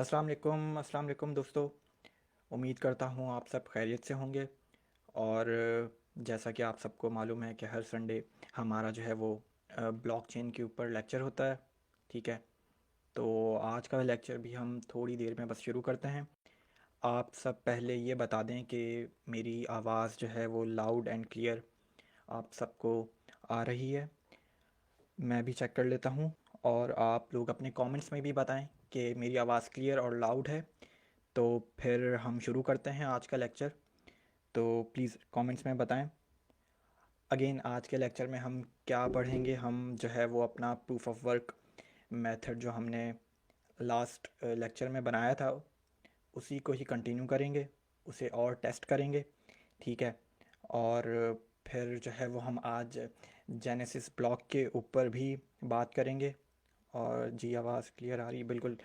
अस्सलाम वालेकुम दोस्तों। उम्मीद करता हूँ आप सब खैरियत से होंगे। और जैसा कि आप सबको मालूम है कि हर संडे हमारा जो है वो ब्लॉकचेन के ऊपर लेक्चर होता है। ठीक है, तो आज का लेक्चर भी हम थोड़ी देर में बस शुरू करते हैं। आप सब पहले ये बता दें कि मेरी आवाज़ जो है वो लाउड एंड क्लियर आप सबको आ रही है। मैं भी चेक कर लेता हूँ। और आप लोग अपने कमेंट्स में भी बताएं कि मेरी आवाज़ क्लियर और लाउड है। तो फिर हम शुरू करते हैं आज का लेक्चर। तो प्लीज़ कमेंट्स में बताएं। अगेन आज के लेक्चर में हम क्या पढ़ेंगे, हम जो है वो अपना प्रूफ ऑफ वर्क मेथड जो हमने लास्ट लेक्चर में बनाया था उसी को ही कंटिन्यू करेंगे, उसे और टेस्ट करेंगे। ठीक है। और फिर जो है वो हम आज जेनेसिस ब्लॉक के ऊपर भी बात करेंगे। और जी आवाज़ क्लियर आ रही, बिल्कुल।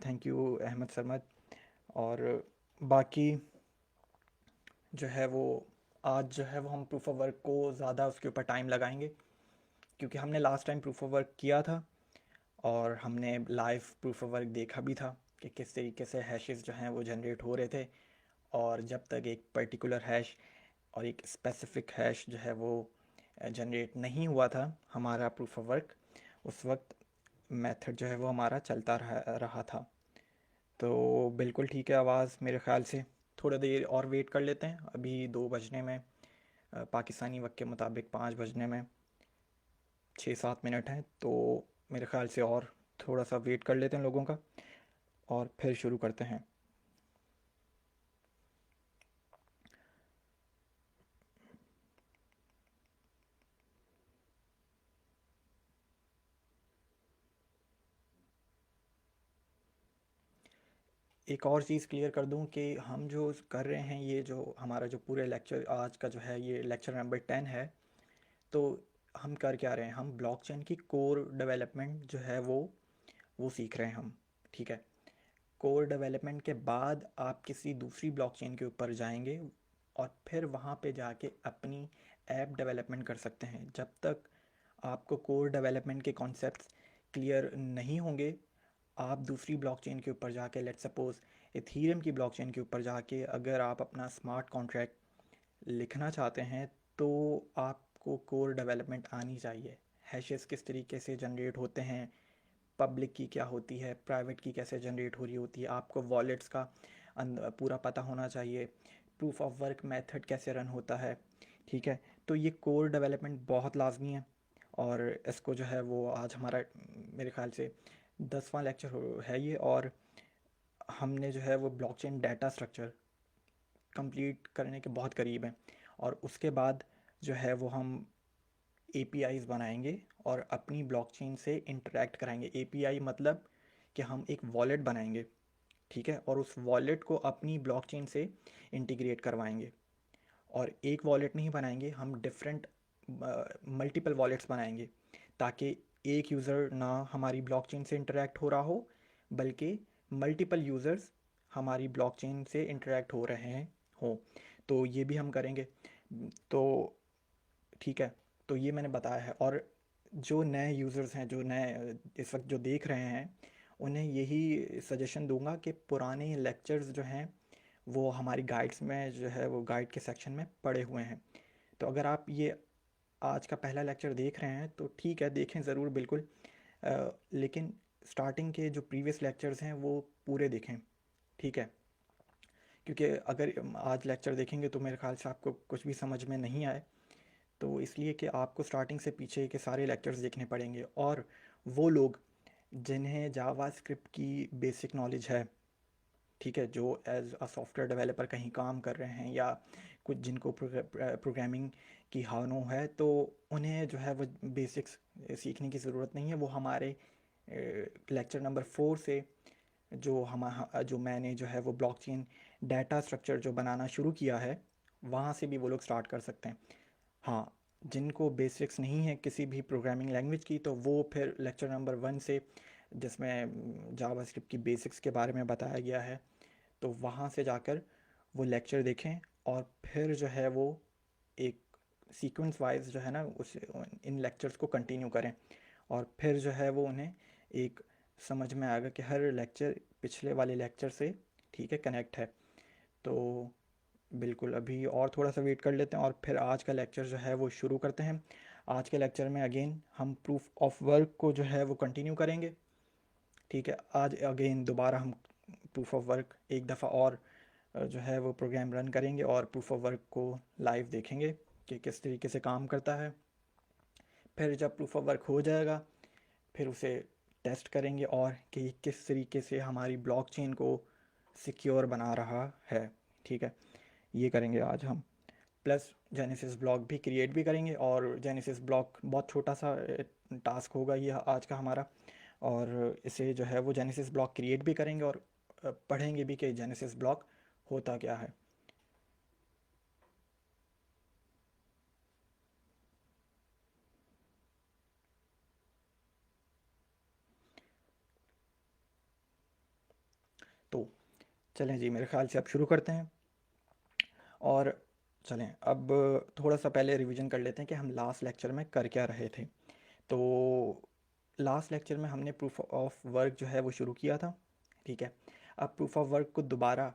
Thank you Ahmad Sarmad. और बाकी जो है वो आज जो है वो हम प्रूफ ऑफ वर्क को ज़्यादा उसके ऊपर टाइम लगाएंगे, क्योंकि हमने last time proof of work किया था और हमने लाइव प्रूफ ऑफ वर्क देखा भी था कि किस तरीके से हैशेस जो हैं वो जनरेट हो रहे थे। और जब तक एक पर्टिकुलर हैश और एक स्पेसिफिक हैश जो है वो जनरेट नहीं हुआ था हमारा प्रूफ ऑफ वर्क, उस वक्त मेथड जो है वो हमारा चलता रहा था। तो बिल्कुल ठीक है, आवाज़ मेरे ख़्याल से थोड़ा देर और वेट कर लेते हैं। अभी 2 बजने में, पाकिस्तानी वक्त के मुताबिक 5 बजने में 6-7 मिनट हैं। तो मेरे ख़्याल से और थोड़ा सा वेट कर लेते हैं लोगों का और फिर शुरू करते हैं। एक और चीज़ क्लियर कर दूं कि हम जो कर रहे हैं, ये जो हमारा जो पूरे लेक्चर आज का जो है ये लेक्चर नंबर 10 है। तो हम कर क्या रहे हैं, हम ब्लॉकचेन की कोर डेवलपमेंट जो है वो सीख रहे हैं हम। ठीक है। कोर डेवलपमेंट के बाद आप किसी दूसरी ब्लॉकचेन के ऊपर जाएंगे और फिर वहाँ पे जाके अपनी ऐप डेवलपमेंट कर सकते हैं। जब तक आपको कोर डेवलपमेंट के कॉन्सेप्ट्स क्लियर नहीं होंगे, आप दूसरी ब्लॉकचेन के ऊपर जाके, लेट्स सपोज इथीरियम की ब्लॉकचेन के ऊपर जाके अगर आप अपना स्मार्ट कॉन्ट्रैक्ट लिखना चाहते हैं, तो आपको कोर डेवलपमेंट आनी चाहिए। हैशेस किस तरीके से जनरेट होते हैं, पब्लिक की क्या होती है, प्राइवेट की कैसे जनरेट हो रही होती है, आपको वॉलेट्स का पूरा पता होना चाहिए, प्रूफ ऑफ वर्क मेथड कैसे रन होता है। ठीक है। तो ये कोर डेवलपमेंट बहुत लाजमी है। और इसको जो है वो आज हमारा मेरे ख्याल से 10वां लेक्चर है ये। और हमने जो है वो ब्लॉकचेन डाटा स्ट्रक्चर कंप्लीट करने के बहुत करीब हैं। और उसके बाद जो है वो हम एपीआईज बनाएंगे और अपनी ब्लॉकचेन से इंटरेक्ट कराएंगे। एपीआई मतलब कि हम एक वॉलेट बनाएंगे। ठीक है। और उस वॉलेट को अपनी ब्लॉकचेन से इंटीग्रेट करवाएंगे। और एक वॉलेट नहीं बनाएंगे, हम डिफरेंट मल्टीपल वॉलेट्स बनाएंगे, ताकि एक यूज़र ना हमारी ब्लॉकचेन से इंटरेक्ट हो रहा हो, बल्कि मल्टीपल यूज़र्स हमारी ब्लॉकचेन से इंटरेक्ट हो रहे हैं हो। तो ये भी हम करेंगे। तो ठीक है। तो ये मैंने बताया है। और जो नए यूज़र्स हैं, जो नए इस वक्त जो देख रहे हैं, उन्हें यही सजेशन दूंगा कि पुराने लेक्चर्स जो हैं वो हमारी गाइड्स में जो है वो गाइड के सेक्शन में पड़े हुए हैं। तो अगर आप ये आज का पहला लेक्चर देख रहे हैं तो ठीक है, देखें ज़रूर, बिल्कुल। लेकिन स्टार्टिंग के जो प्रीवियस लेक्चर्स हैं वो पूरे देखें। ठीक है। क्योंकि अगर आज लेक्चर देखेंगे तो मेरे ख्याल से आपको कुछ भी समझ में नहीं आए। तो इसलिए कि आपको स्टार्टिंग से पीछे के सारे लेक्चर्स देखने पड़ेंगे। और वो लोग जिन्हें जावा स्क्रिप्ट की बेसिक नॉलेज है, ठीक है, जो एज अ सॉफ्टवेयर डेवलपर कहीं काम कर रहे हैं या कुछ जिनको प्रोग्रामिंग की हानो है, तो उन्हें जो है वो बेसिक्स सीखने की ज़रूरत नहीं है। वो हमारे लेक्चर नंबर 4 से जो मैंने जो है वो ब्लॉकचेन डाटा स्ट्रक्चर जो बनाना शुरू किया है, वहाँ से भी वो लोग स्टार्ट कर सकते हैं। हाँ, जिनको बेसिक्स नहीं है किसी भी प्रोग्रामिंग लैंग्वेज की, तो वो फिर लेक्चर नंबर 1 से, जिसमें जावास्क्रिप्ट की बेसिक्स के बारे में बताया गया है, तो वहाँ से जाकर वो लेक्चर देखें। और फिर जो है वो एक सीक्वेंस वाइज जो है ना उस इन लेक्चर्स को कंटिन्यू करें। और फिर जो है वो उन्हें एक समझ में आएगा कि हर लेक्चर पिछले वाले लेक्चर से ठीक है कनेक्ट है। तो बिल्कुल अभी और थोड़ा सा वेट कर लेते हैं और फिर आज का लेक्चर जो है वो शुरू करते हैं। आज के लेक्चर में अगेन हम प्रूफ ऑफ वर्क को जो है वो कंटिन्यू करेंगे। ठीक है, आज अगेन दोबारा हम प्रूफ ऑफ वर्क एक दफ़ा और जो है वो प्रोग्राम रन करेंगे और प्रूफ ऑफ वर्क को लाइव देखेंगे कि किस तरीके से काम करता है। फिर जब प्रूफ ऑफ वर्क हो जाएगा फिर उसे टेस्ट करेंगे और कि किस तरीके से हमारी ब्लॉकचेन को सिक्योर बना रहा है। ठीक है, ये करेंगे आज हम। प्लस जेनेसिस ब्लॉक भी क्रिएट भी करेंगे और जेनेसिस ब्लॉक बहुत छोटा सा टास्क होगा ये आज का हमारा। और इसे जो है वो जेनेसिस ब्लॉक क्रिएट भी करेंगे और पढ़ेंगे भी कि जेनेसिस ब्लॉक होता क्या है। तो चलें जी, मेरे ख्याल से अब शुरू करते हैं। और चलें अब थोड़ा सा पहले रिवीजन कर लेते हैं कि हम लास्ट लेक्चर में कर क्या रहे थे। तो लास्ट लेक्चर में हमने प्रूफ ऑफ वर्क जो है वो शुरू किया था। ठीक है, अब प्रूफ ऑफ वर्क को दोबारा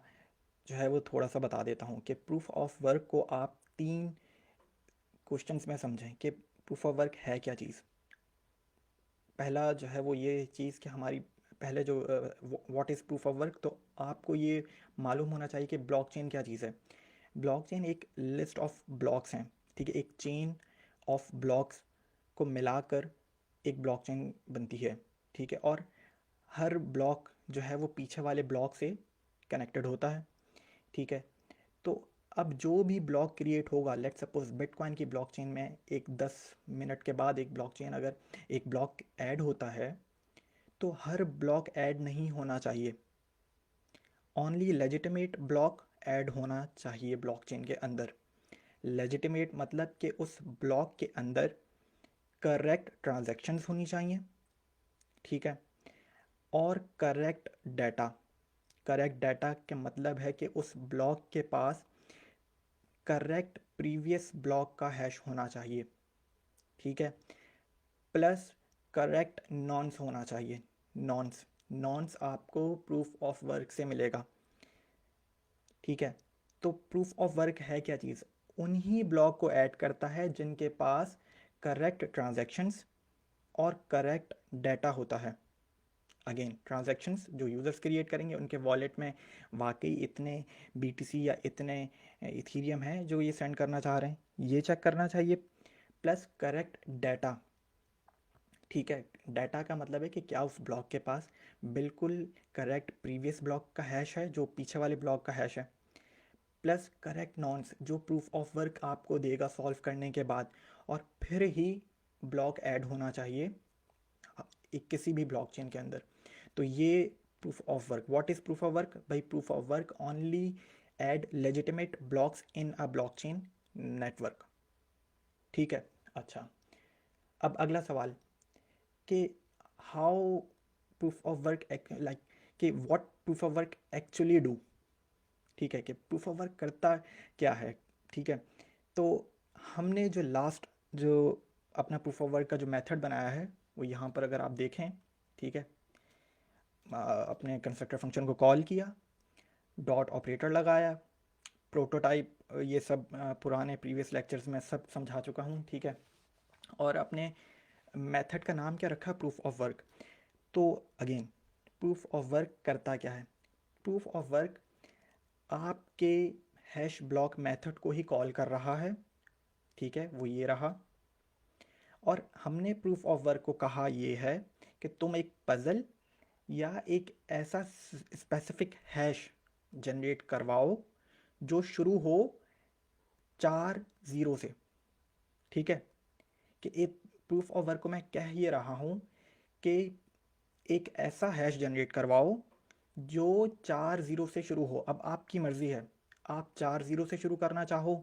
जो है वो थोड़ा सा बता देता हूँ कि प्रूफ ऑफ वर्क को आप 3 क्वेश्चंस में समझें कि प्रूफ ऑफ वर्क है क्या चीज़। पहला जो है वो ये चीज़ कि हमारी पहले जो what is proof of work, तो आपको ये मालूम होना चाहिए कि ब्लॉकचेन क्या चीज़ है। ब्लॉकचेन एक लिस्ट ऑफ ब्लॉक्स हैं। ठीक है, एक चेन ऑफ ब्लॉक्स को मिलाकर एक ब्लॉकचेन बनती है। ठीक है, और हर ब्लॉक जो है वो पीछे वाले ब्लॉक से कनेक्टेड होता है। ठीक है, तो अब जो भी ब्लॉक क्रिएट होगा, लेट सपोज बिटकॉइन की ब्लॉकचेन में एक 10 मिनट के बाद एक ब्लॉकचेन अगर एक ब्लॉक ऐड होता है तो हर ब्लॉक ऐड नहीं होना चाहिए। ओनली लेजिटिमेट ब्लॉक ऐड होना चाहिए ब्लॉकचेन के अंदर। लेजिटिमेट मतलब कि उस ब्लॉक के अंदर करेक्ट ट्रांजैक्शंस होनी चाहिए। ठीक है, और करेक्ट डाटा। करेक्ट डाटा का मतलब है कि उस ब्लॉक के पास करेक्ट प्रीवियस ब्लॉक का हैश होना चाहिए। ठीक है, प्लस करेक्ट नॉन्स होना चाहिए। नॉन्स नॉन्स आपको प्रूफ ऑफ वर्क से मिलेगा। ठीक है, तो प्रूफ ऑफ वर्क है क्या चीज़? उन्हीं ब्लॉक को ऐड करता है जिनके पास करेक्ट ट्रांजैक्शंस और करेक्ट डाटा होता है। अगेन ट्रांजैक्शंस जो यूज़र्स क्रिएट करेंगे उनके वॉलेट में वाकई इतने बीटीसी या इतने इथीरियम है जो ये सेंड करना चाह रहे हैं, ये चेक करना चाहिए। Plus correct data. ठीक है, डाटा का मतलब है कि क्या उस ब्लॉक के पास बिल्कुल करेक्ट प्रीवियस ब्लॉक का हैश है जो पीछे वाले ब्लॉक का हैश है। प्लस करेक्ट नॉन्स जो प्रूफ ऑफ वर्क आपको देगा सॉल्व करने के बाद, और फिर ही ब्लॉक ऐड होना चाहिए एक किसी भी ब्लॉकचेन के अंदर। तो ये proof of work. What is proof of work? भाई proof of work only add legitimate blocks in a blockchain network. ठीक है, अच्छा अब अगला सवाल कि how proof of work like कि what proof of work actually do. ठीक है, कि प्रूफ ऑफ वर्क करता क्या है। ठीक है, तो हमने जो लास्ट जो अपना प्रूफ ऑफ वर्क का जो मेथड बनाया है वो यहाँ पर अगर आप देखें। ठीक है, अपने कंस्ट्रक्टर फंक्शन को कॉल किया, डॉट ऑपरेटर लगाया, प्रोटोटाइप, ये सब पुराने प्रीवियस लेक्चर्स में सब समझा चुका हूँ। ठीक है, और अपने मेथड का नाम क्या रखा? Proof of work. तो अगेन प्रूफ ऑफ वर्क करता क्या है? प्रूफ ऑफ वर्क आपके हैश ब्लॉक मेथड को ही कॉल कर रहा है। ठीक है, वो ये रहा। और हमने प्रूफ ऑफ वर्क को कहा ये है कि तुम एक पजल या एक ऐसा स्पेसिफिक हैश जनरेट करवाओ जो शुरू हो 4 0 से। ठीक है, कि एक प्रूफ ऑफ वर्क को मैं कह ये रहा हूँ कि एक ऐसा हैश जनरेट करवाओ जो 4 0 से शुरू हो। अब आपकी मर्ज़ी है, आप 4 0 से शुरू करना चाहो,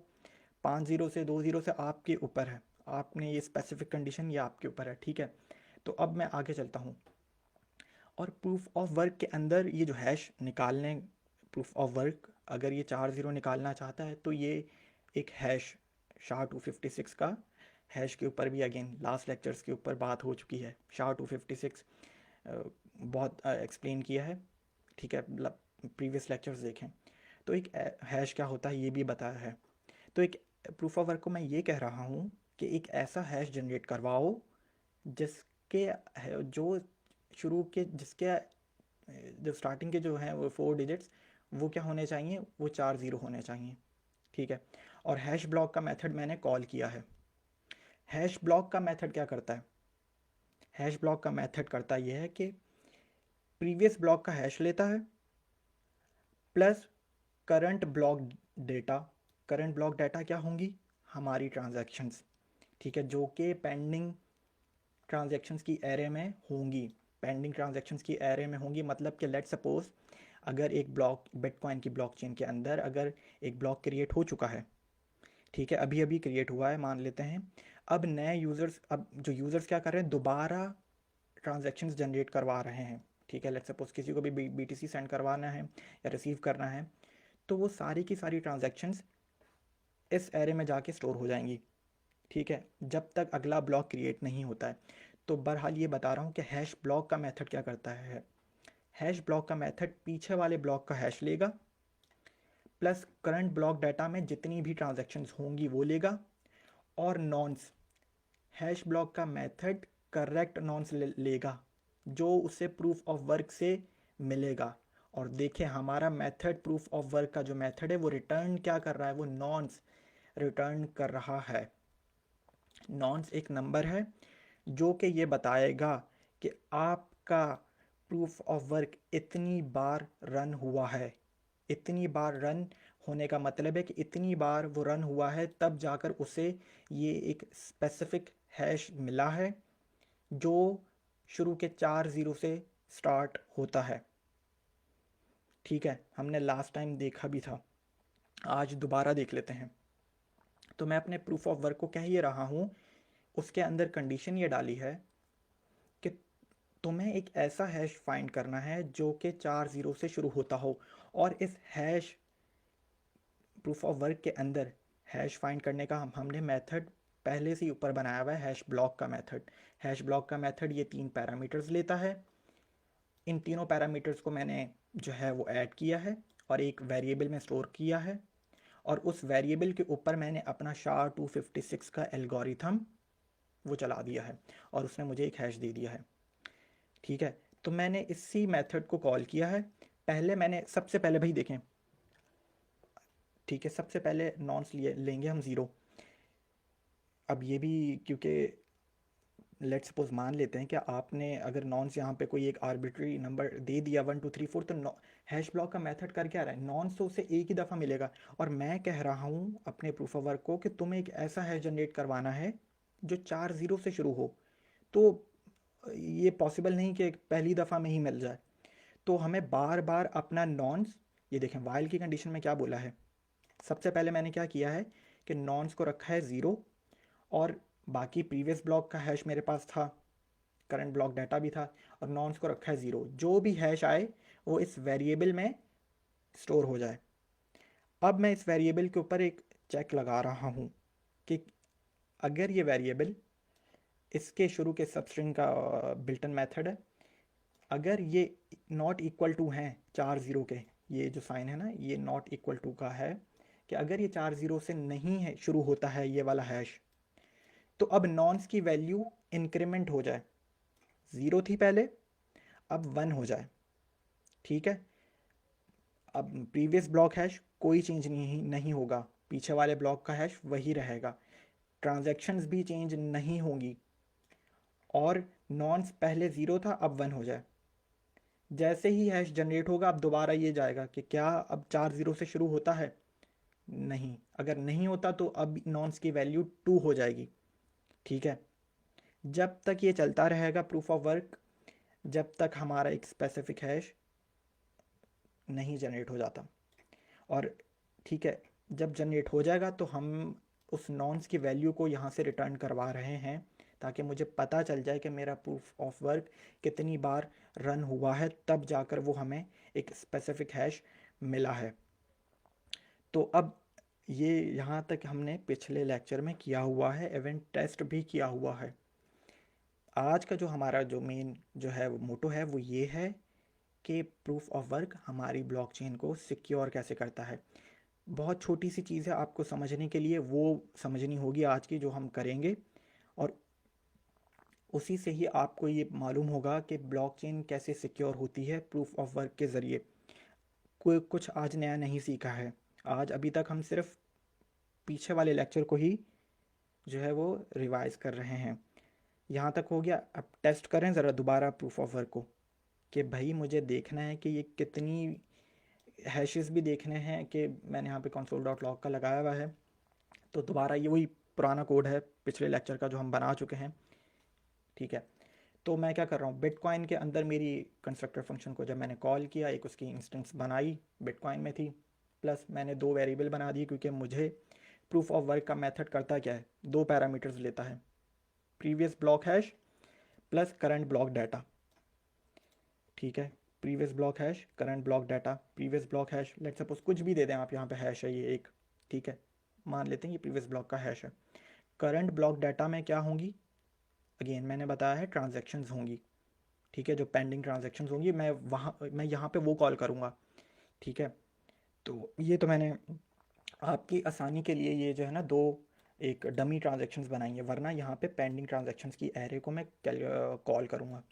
5 0 से, 2 0 से, आपके ऊपर है। आपने ये स्पेसिफिक कंडीशन ये आपके ऊपर है। ठीक है, तो अब मैं आगे चलता हूँ और प्रूफ ऑफ वर्क के अंदर ये जो हैश निकालने, प्रूफ ऑफ वर्क अगर ये 4 0 निकालना चाहता है तो ये एक हैश SHA-256 का हैश के ऊपर भी अगेन लास्ट लेक्चर्स के ऊपर बात हो चुकी है। SHA-256 बहुत एक्सप्लेन किया है, ठीक है, प्रीवियस लेक्चर्स देखें। तो एक हैश क्या होता है ये भी बताया है। तो एक प्रूफ ऑफ वर्क को मैं ये कह रहा हूँ कि एक ऐसा हैश जनरेट करवाओ जिसके जो शुरू के जिसके जो स्टार्टिंग के जो हैं वो 4 डिजिट्स वो क्या होने चाहिए, वो 4 ज़ीरो होने चाहिए, ठीक है। और हैश ब्लॉक का मेथड मैंने कॉल किया है। हैश ब्लॉक का मेथड क्या करता है? हैश ब्लॉक का मेथड करता यह है कि प्रीवियस ब्लॉक का हैश लेता है plus current block data. Current block data क्या होंगी? हमारी ट्रांजैक्शंस, ठीक है, जो कि पेंडिंग ट्रांजैक्शंस की एरे में होंगी। पेंडिंग ट्रांजैक्शंस की एरे में होंगी मतलब कि लेट सपोज अगर एक ब्लॉक बिटकॉइन की ब्लॉकचेन के अंदर अगर एक ब्लॉक क्रिएट हो चुका है, ठीक है, अभी अभी क्रिएट हुआ है मान लेते हैं। अब नए यूज़र्स, अब जो यूज़र्स क्या कर रहे हैं, दोबारा ट्रांजैक्शंस जनरेट करवा रहे हैं, ठीक है। लेट सपोज किसी को भी BTC सेंड करवाना है या रिसीव करना है, तो वो सारी की सारी ट्रांजैक्शंस इस एरे में जाके स्टोर हो जाएंगी, ठीक है, जब तक अगला ब्लॉक क्रिएट नहीं होता है। तो बहरहाल ये बता रहा हूँ कि हैश ब्लॉक का मेथड क्या करता है। हैश ब्लॉक का मेथड पीछे वाले ब्लॉक का हैश लेगा प्लस करंट ब्लॉक डाटा में जितनी भी ट्रांजैक्शंस होंगी वो लेगा, और नॉन्स, हैश ब्लॉक का मेथड करेक्ट नॉन्स लेगा जो उसे प्रूफ ऑफ वर्क से मिलेगा। और देखिए हमारा मेथड प्रूफ ऑफ वर्क का जो मेथड है वो रिटर्न क्या कर रहा है, वो नॉन्स रिटर्न कर रहा है। नॉन्स एक नंबर है जो कि ये बताएगा कि आपका प्रूफ ऑफ वर्क इतनी बार रन हुआ है। इतनी बार रन होने का मतलब है कि इतनी बार वो रन हुआ है तब जाकर उसे ये एक स्पेसिफिक हैश मिला है जो शुरू के 4 ज़ीरो से स्टार्ट होता है, ठीक है। हमने लास्ट टाइम देखा भी था, आज दोबारा देख लेते हैं। तो मैं अपने प्रूफ ऑफ वर्क को कह ये रहा हूँ, उसके अंदर कंडीशन ये डाली है कि तुम्हें एक ऐसा हैश फाइंड करना है जो कि 4 ज़ीरो से शुरू होता हो। और इस हैश प्रूफ ऑफ वर्क के अंदर हैश फाइंड करने का हमने मेथड पहले से ही ऊपर बनाया हुआ है, हैश ब्लॉक का मेथड। हैश ब्लॉक का मेथड ये 3 पैरामीटर्स लेता है। इन तीनों पैरामीटर्स को मैंने जो है वो ऐड किया है और एक वेरिएबल में स्टोर किया है, और उस वेरिएबल के ऊपर मैंने अपना SHA-256 का एल्गोरिथम वो चला दिया है और उसने मुझे एक हैश दे दिया है, ठीक है। तो मैंने इसी मेथड को कॉल किया है। पहले मैंने सबसे पहले भाई देखें, ठीक है, सबसे पहले नॉन्स लेंगे हम ज़ीरो। अब ये भी क्योंकि लेट सपोज मान लेते हैं कि आपने अगर नॉन्स यहाँ पे कोई एक आर्बिट्री नंबर दे दिया 1 2 3 4, तो हैश ब्लॉक का मेथड कर क्या रहा है, नॉन्स तो उसे एक ही दफ़ा मिलेगा। और मैं कह रहा हूँ अपने प्रूफ ऑफ वर्क को कि तुम्हें एक ऐसा हैश जनरेट करवाना है जो 4 ज़ीरो से शुरू हो। तो ये पॉसिबल नहीं कि पहली दफ़ा में ही मिल जाए, तो हमें बार बार अपना नॉन्स, ये देखें वाइल की कंडीशन में क्या बोला है। सबसे पहले मैंने क्या किया है कि नॉन्स को रखा है ज़ीरो, और बाकी प्रीवियस ब्लॉक का हैश मेरे पास था, करंट ब्लॉक डाटा भी था, और नॉन्स को रखा है ज़ीरो। जो भी हैश आए वो इस वेरिएबल में स्टोर हो जाए। अब मैं इस वेरिएबल के ऊपर एक चेक लगा रहा हूँ कि अगर ये वेरिएबल इसके शुरू के सबस्ट्रिंग का बिल्टन मेथड है, अगर ये नॉट इक्वल टू हैं 4 ज़ीरो के, ये जो साइन है ना ये नॉट इक्वल टू का है, कि अगर ये 4 ज़ीरो से नहीं है शुरू होता है ये वाला हैश, तो अब नॉन्स की वैल्यू इंक्रीमेंट हो जाए। ज़ीरो थी पहले, अब 1 हो जाए, ठीक है। अब प्रीवियस ब्लॉक हैश कोई चेंज नहीं होगा, पीछे वाले ब्लॉक का हैश वही रहेगा, ट्रांजैक्शंस भी चेंज नहीं होंगी, और नॉन्स पहले ज़ीरो था अब 1 हो जाए। जैसे ही हैश जनरेट होगा अब दोबारा ये जाएगा कि क्या अब 4 ज़ीरो से शुरू होता है, नहीं, अगर नहीं होता तो अब नॉन्स की वैल्यू 2 हो जाएगी, ठीक है। जब तक ये चलता रहेगा प्रूफ ऑफ वर्क, जब तक हमारा एक स्पेसिफिक हैश नहीं जनरेट हो जाता। और ठीक है, जब जनरेट हो जाएगा तो हम उस नॉन्स की वैल्यू को यहाँ से रिटर्न करवा रहे हैं ताकि मुझे पता चल जाए कि मेरा प्रूफ ऑफ वर्क कितनी बार रन हुआ है, तब जाकर वो हमें एक स्पेसिफिक हैश मिला है। तो अब ये यहाँ तक हमने पिछले लेक्चर में किया हुआ है, इवेंट टेस्ट भी किया हुआ है। आज का जो हमारा जो मेन जो है वो मोटो है वो ये है कि प्रूफ ऑफ वर्क हमारी ब्लॉकचेन को सिक्योर कैसे करता है। बहुत छोटी सी चीज़ है, आपको समझने के लिए वो समझनी होगी आज की जो हम करेंगे, और उसी से ही आपको ये मालूम होगा कि ब्लॉकचेन कैसे सिक्योर होती है प्रूफ ऑफ वर्क के ज़रिए। कोई कुछ आज नया नहीं सीखा है। आज अभी तक हम सिर्फ पीछे वाले लेक्चर को ही जो है वो रिवाइज कर रहे हैं। यहाँ तक हो गया। अब टेस्ट करें ज़रा दोबारा प्रूफ ऑफ वर्क को, कि भाई मुझे देखना है कि ये कितनी हैशेस भी देखने हैं, कि मैंने यहाँ पे console डॉट लॉग का लगाया हुआ है, तो दोबारा ये वही पुराना कोड है पिछले लेक्चर का जो हम बना चुके हैं। ठीक है, तो मैं क्या कर रहा हूँ, बिटकॉइन के अंदर मेरी कंस्ट्रक्टर फंक्शन को जब मैंने कॉल किया, एक उसकी इंस्टेंस बनाई बिटकॉइन में थी, प्लस मैंने दो वेरिएबल बना दिए, क्योंकि मुझे प्रूफ ऑफ वर्क का मेथड करता क्या है, दो पैरामीटर्स लेता है, previous block hash plus current block data. ठीक है, previous block hash current block data, previous block hash let suppose कुछ भी दे दें आप, यहाँ पे हैश है ये एक, ठीक है, मान लेते हैं ये प्रीवियस ब्लॉक का हैश है। करंट ब्लॉक डाटा में क्या होंगी, अगेन मैंने बताया है ट्रांजैक्शंस होंगी। ठीक है, जो पेंडिंग ट्रांजैक्शंस होंगी मैं यहाँ पे वो कॉल करूँगा। ठीक है, तो ये तो मैंने आपकी आसानी के लिए ये जो है ना दो एक डमी ट्रांजैक्शंस बनाई है, वरना यहाँ पे पेंडिंग ट्रांजैक्शंस की एरे को मैं कॉल करूँगा।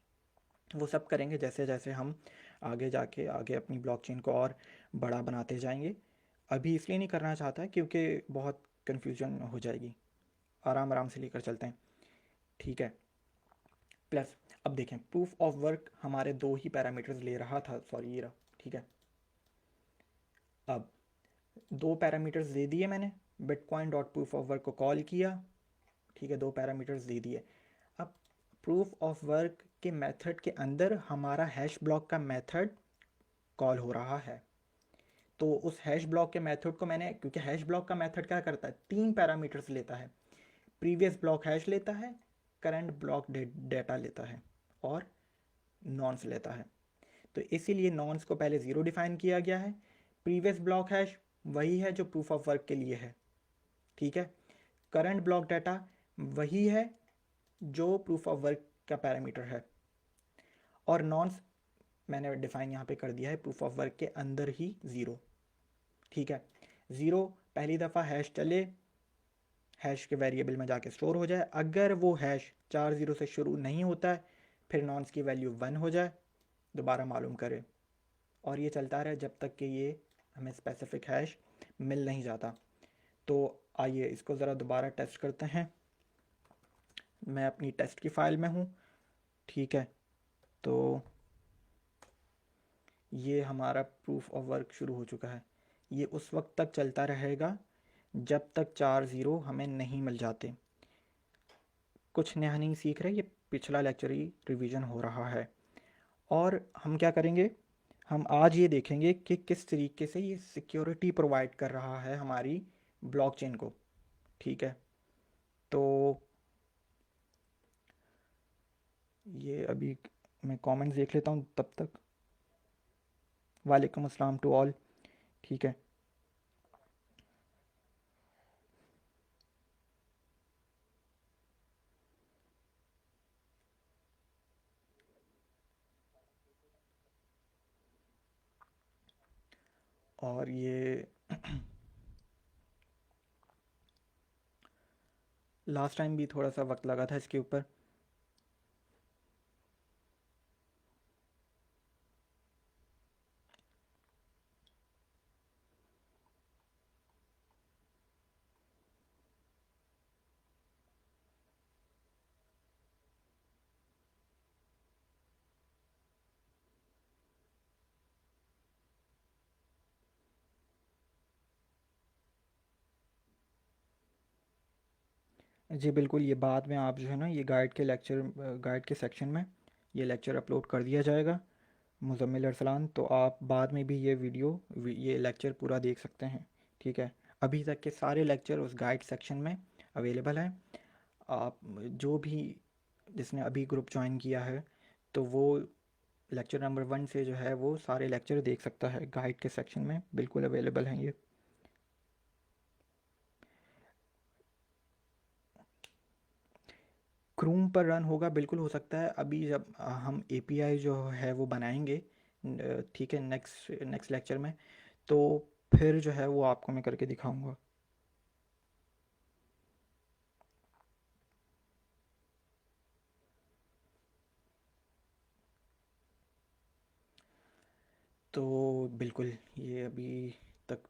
वो सब करेंगे जैसे जैसे हम आगे जाके आगे अपनी ब्लॉकचेन को और बड़ा बनाते जाएंगे। अभी इसलिए नहीं करना चाहता क्योंकि बहुत कन्फ्यूजन हो जाएगी। आराम आराम से लेकर चलते हैं। ठीक है, प्लस अब देखें प्रूफ ऑफ वर्क हमारे दो ही पैरामीटर्स ले रहा था, सॉरी ये रहा। ठीक है, अब दो पैरामीटर्स दे दिए मैंने, bitcoin dot proof of work को कॉल किया। ठीक है, दो पैरामीटर्स दे दिए। अब प्रूफ ऑफ वर्क के मेथड के अंदर हमारा हैश ब्लॉक का मेथड कॉल हो रहा है। तो उस हैश ब्लॉक के मेथड को मैंने, क्योंकि हैश ब्लॉक का मेथड क्या करता है, तीन पैरामीटर्स लेता है, प्रीवियस ब्लॉक हैश लेता है, करंट ब्लॉक डेटा लेता है, और नॉन्स लेता है। तो इसीलिए नॉन्स को पहले ज़ीरो डिफाइन किया गया है। प्रीवियस ब्लॉक हैश वही है जो प्रूफ ऑफ वर्क के लिए है। ठीक है, करंट ब्लॉक डाटा वही है जो प्रूफ ऑफ वर्क का पैरामीटर है, और नॉन्स मैंने डिफाइन यहाँ पे कर दिया है प्रूफ ऑफ वर्क के अंदर ही ज़ीरो। ठीक है, ज़ीरो पहली दफ़ा हैश चले, हैश के वेरिएबल में जाके स्टोर हो जाए, अगर वो हैश 4 ज़ीरो से शुरू नहीं होता है फिर नॉन्स की वैल्यू 1 हो जाए, दोबारा मालूम करें, और ये चलता रहे जब तक कि ये हमें स्पेसिफिक हैश मिल नहीं जाता। तो आइए इसको ज़रा दोबारा टेस्ट करते हैं। मैं अपनी टेस्ट की फ़ाइल में हूँ। ठीक है, तो ये हमारा प्रूफ ऑफ वर्क शुरू हो चुका है। ये उस वक्त तक चलता रहेगा जब तक 4 ज़ीरो हमें नहीं मिल जाते। कुछ नया नहीं सीख रहे, ये पिछला लेक्चर ही रिवीजन हो रहा है। और हम क्या करेंगे, हम आज ये देखेंगे कि किस तरीके से ये सिक्योरिटी प्रोवाइड कर रहा है हमारी ब्लॉकचेन को। ठीक है, तो ये अभी मैं कमेंट्स देख लेता हूँ तब तक। वालेकुम अस्सलाम टू ऑल। ठीक है, और ये लास्ट टाइम भी थोड़ा सा वक्त लगा था इसके ऊपर। जी बिल्कुल, ये बाद में आप जो है ना ये गाइड के सेक्शन में ये लेक्चर अपलोड कर दिया जाएगा, मुज़म्मिल अरसलान। तो आप बाद में भी ये लेक्चर पूरा देख सकते हैं। ठीक है, अभी तक के सारे लेक्चर उस गाइड सेक्शन में अवेलेबल हैं। आप जो भी जिसने अभी ग्रुप ज्वाइन किया है तो वो लेक्चर नंबर 1 से जो है वो सारे लेक्चर देख सकता है, गाइड के सेक्शन में बिल्कुल अवेलेबल हैं ये। क्रूम पर रन होगा, बिल्कुल हो सकता है। अभी जब हम एपीआई जो है वो बनाएंगे, ठीक है, नेक्स्ट नेक्स्ट लेक्चर में, तो फिर जो है वो आपको मैं करके दिखाऊंगा। तो बिल्कुल ये अभी तक